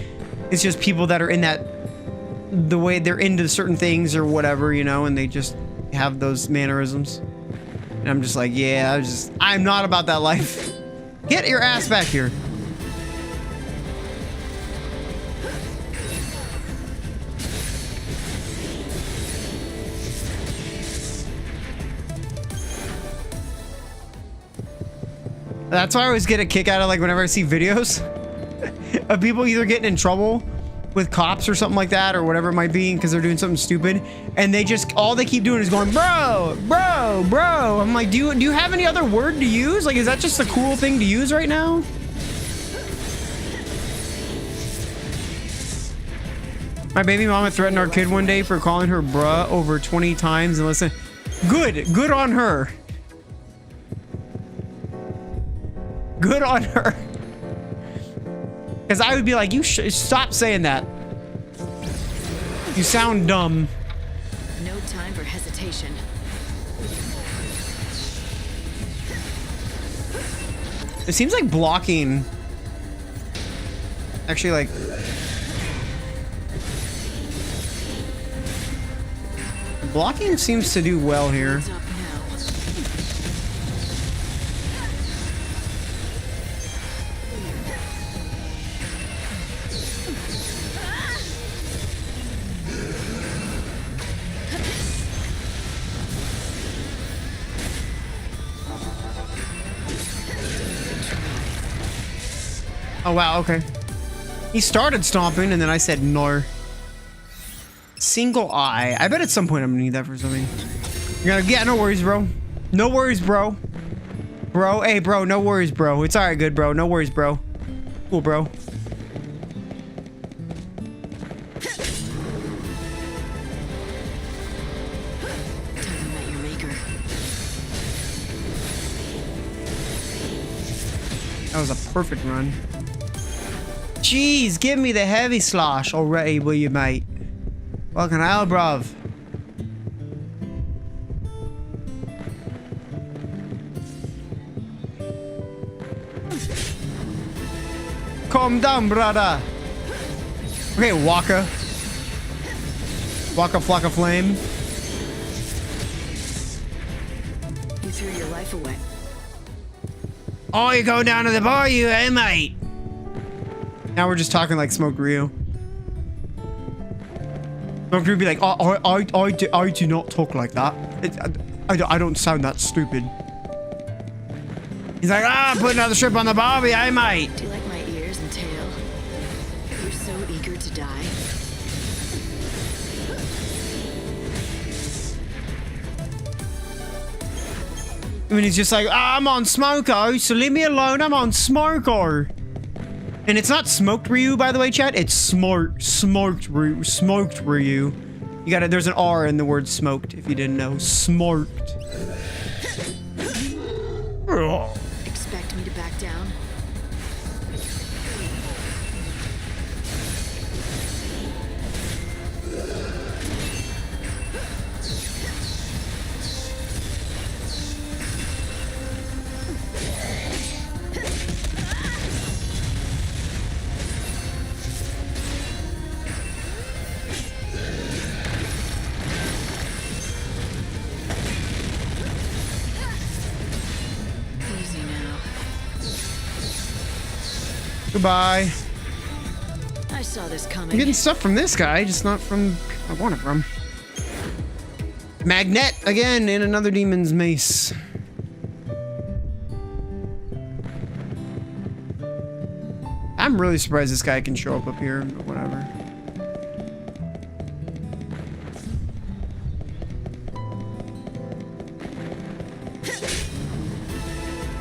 It's just people that are in that, the way they're into certain things or whatever, you know, and they just have those mannerisms. And I'm just like, yeah, I'm not about that life. Get your ass back here. That's why I always get a kick out of, like, whenever I see videos of people either getting in trouble with cops or something like that, or whatever it might be, because they're doing something stupid, and they just, all they keep doing is going, bro, bro, bro. I'm like, do you have any other word to use? Like, is that just a cool thing to use right now? My baby mama threatened our kid one day for calling her bruh over 20 times, and listen, good on her. Good on her. Because I would be like, you stop saying that. You sound dumb. No time for hesitation. It seems like blocking. Actually, like. Blocking seems to do well here. What's up now? Oh, wow, okay. He started stomping, and then I said no. Single eye. I bet at some point I'm gonna need that for something. Yeah, no worries, bro. No worries, bro. Bro, hey, bro, no worries, bro. It's alright, good, bro. No worries, bro. Cool, bro. Time to meet your maker. That was a perfect run. Jeez, give me the heavy slosh already, will you, mate? Fucking hell, bruv. Calm down, brother. Okay, Waka. Waka Flocka Flame. You threw your life away. Oh, you go down to the bar, you, eh, mate? Now we're just talking like Smoke Ryu. Smoke Ryu be like, I do not talk like that. I don't sound that stupid. He's like, put another strip on the barbie, eh, mate? Do you like my ears and tail? You're so eager to die. I mean, he's just like, I'm on Smoko, so leave me alone, I'm on Smoko. And it's not Smoked Ryu, by the way, chat. It's Smoked Ryu. You gotta, there's an R in the word smoked, if you didn't know. Smoked. Expect me to back down? Easy now. Goodbye. I saw this coming. I'm getting stuff from this guy, just not from I want it from. Magnet again in another demon's mace. I'm really surprised this guy can show up here, but whatever.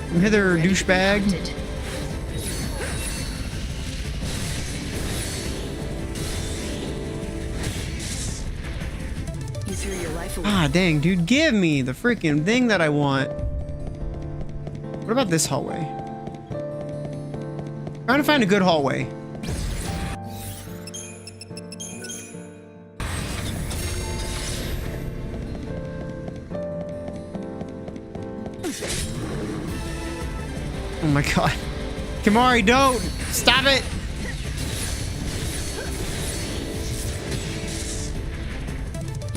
Come hither, douchebag. Hunted. You threw your life away. Ah, dang, dude, give me the freaking thing that I want. What about this hallway? Trying to find a good hallway. Oh my god. Kamari, don't! Stop it!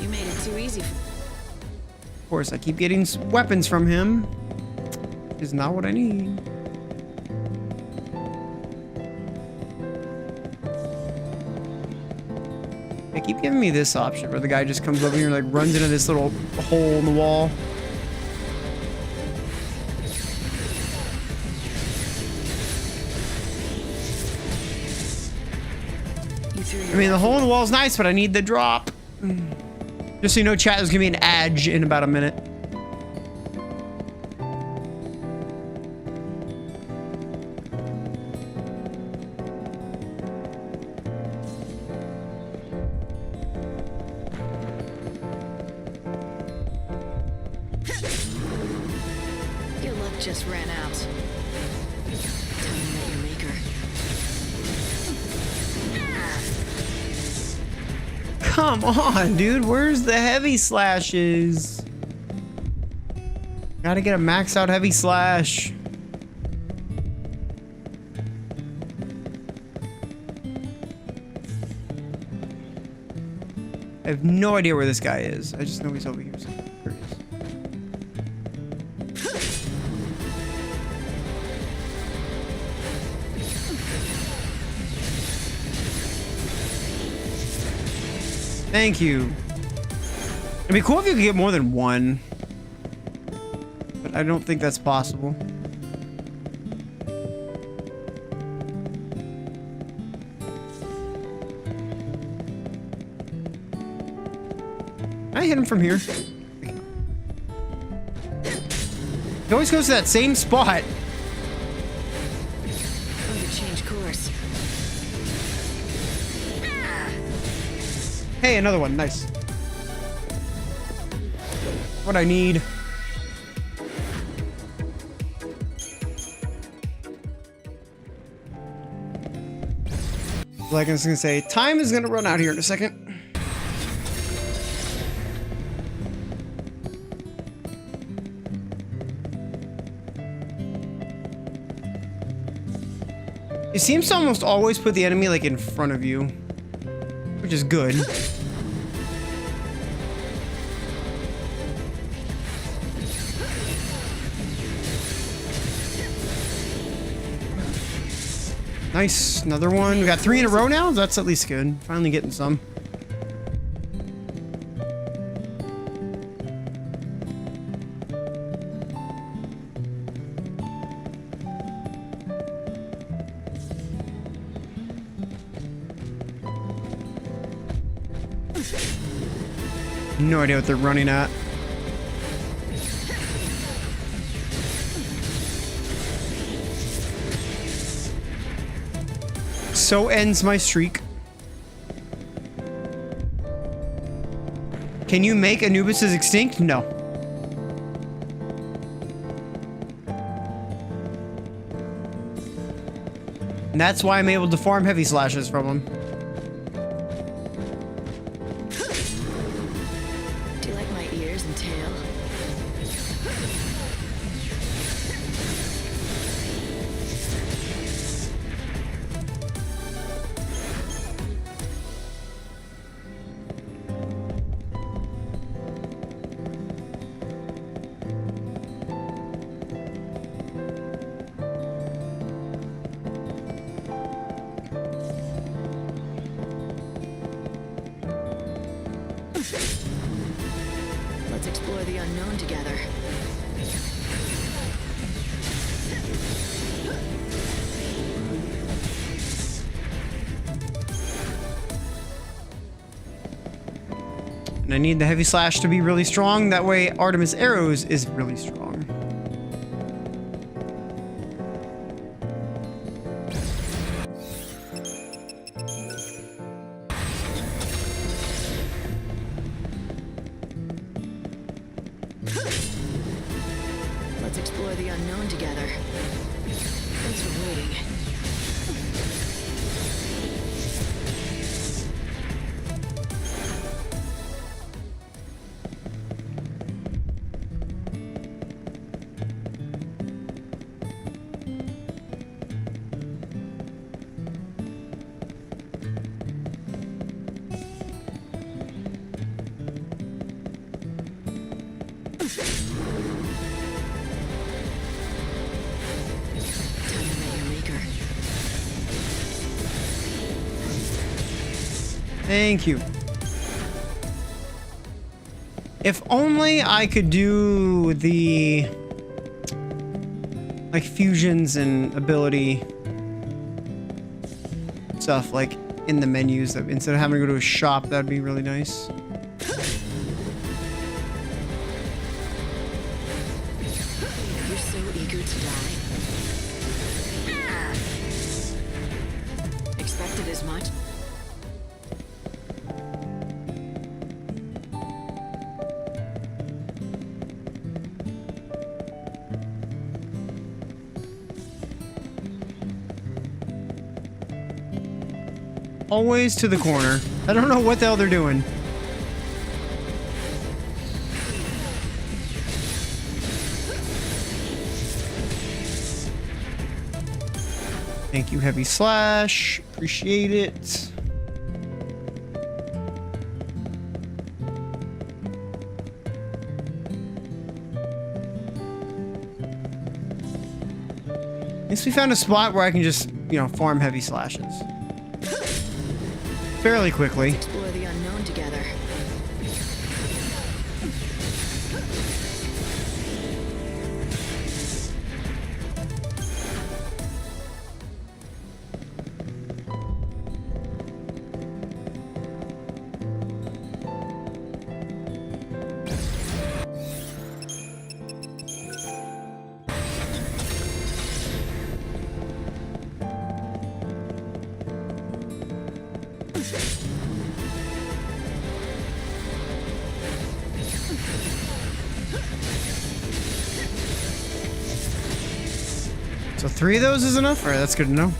You made it too easy. Of course, I keep getting weapons from him. Is not what I need. They keep giving me this option where the guy just comes over here and like runs into this little hole in the wall. I mean, the hole in the wall is nice, but I need the drop. Just so you know, chat, there's gonna be an ad in about a minute. Your luck just ran out. Time to meet your maker. Come on, dude. Where's the heavy slashes? Gotta get a max out heavy slash. I have no idea where this guy is. I just know he's over here. So there he is. Thank you. It'd be cool if you could get more than one. But I don't think that's possible. Can I hit him from here? He always goes to that same spot. Time to change course. Hey, another one. Nice. What I need. Like I was gonna say, time is gonna run out here in a second. It seems to almost always put the enemy like in front of you. which is good. Nice, another one. We got 3 in a row now. That's at least good. Finally getting some. No idea what they're running at. So ends my streak. Can you make Anubis is extinct? No. And that's why I'm able to farm heavy slashes from him. Do you like my ears and tail? Let's explore the unknown together. And I need the heavy slash to be really strong. That way Artemis Arrows is really strong. Let's explore the unknown together. Thanks for waiting. Thank you. If only I could do the like fusions and ability stuff like in the menus that instead of having to go to a shop, that'd be really nice. You're so eager to die. Expected as much. Always to the corner. I don't know what the hell they're doing. Thank you, Heavy Slash. Appreciate it. At least we found a spot where I can just, you know, farm Heavy Slashes fairly quickly. Explore the unknown together. So 3 of those is enough? Alright, that's good to know.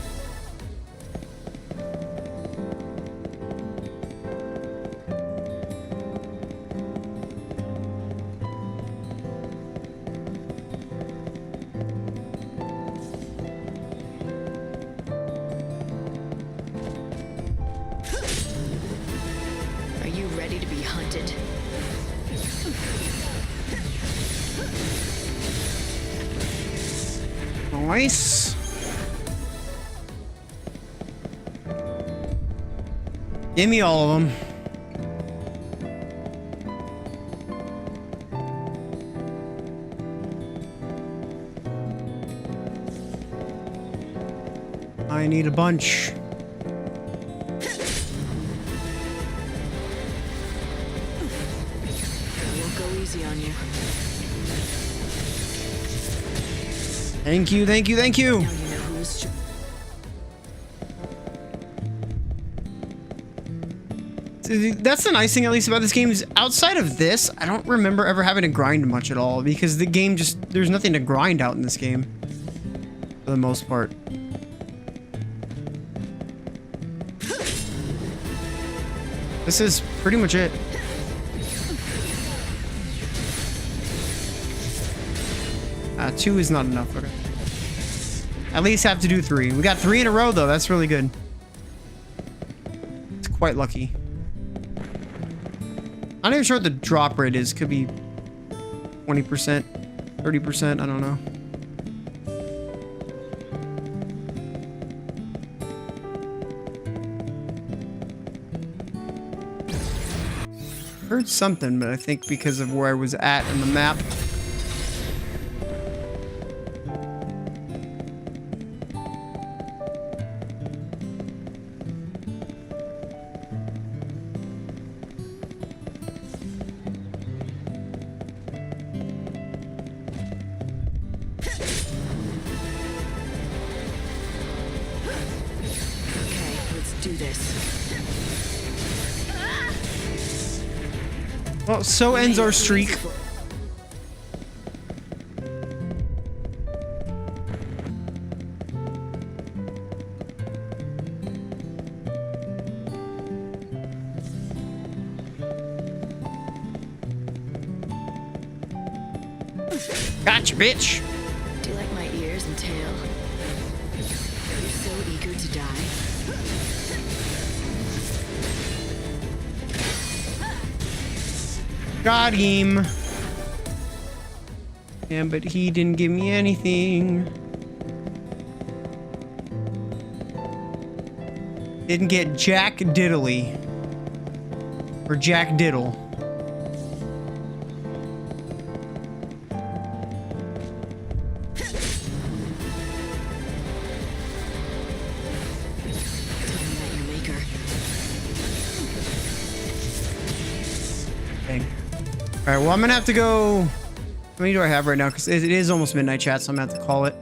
Nice. Give me all of them. I need a bunch. On you. Thank you, thank you, thank you. Now you know who is That's the nice thing, at least, about this game is outside of this, I don't remember ever having to grind much at all because the game just, there's nothing to grind out in this game for the most part. This is pretty much it. Two is not enough. Okay. At least have to do 3. We got 3 in a row, though. That's really good. It's quite lucky. I'm not even sure what the drop rate is. Could be 20%, 30%. I don't know. Heard something, but I think because of where I was at in the map. Well, so ends our streak. Gotcha, bitch. Do you like my ears and tail? You're so eager to die. Got him. Yeah, but he didn't give me anything. Didn't get Jack Diddley. Or Jack Diddle. Alright, well, I'm gonna have to go. How many do I have right now? Because it is almost midnight, chat, so I'm gonna have to call it.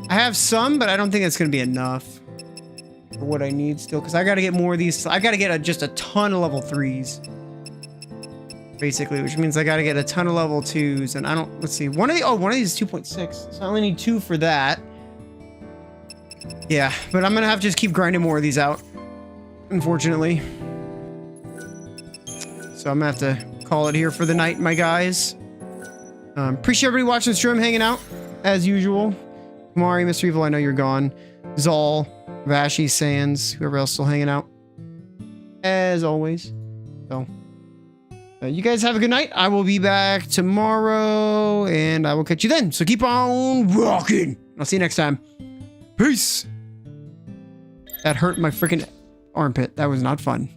I have some, but I don't think it's gonna be enough for what I need still. Because I gotta get more of these. I gotta get just a ton of level 3s. Basically, which means I gotta get a ton of level 2s. And I don't. Let's see. One of these is 2.6. So I only need 2 for that. Yeah, but I'm gonna have to just keep grinding more of these out, unfortunately. So I'm gonna have to call it here for the night, my guys. Appreciate everybody watching the stream, hanging out, as usual. Kamari, Mr. Evil, I know you're gone. Zal, Vashi, Sands, whoever else still hanging out. As always. So, you guys have a good night. I will be back tomorrow, and I will catch you then. So keep on rocking. I'll see you next time. Peace. That hurt my freaking armpit. That was not fun.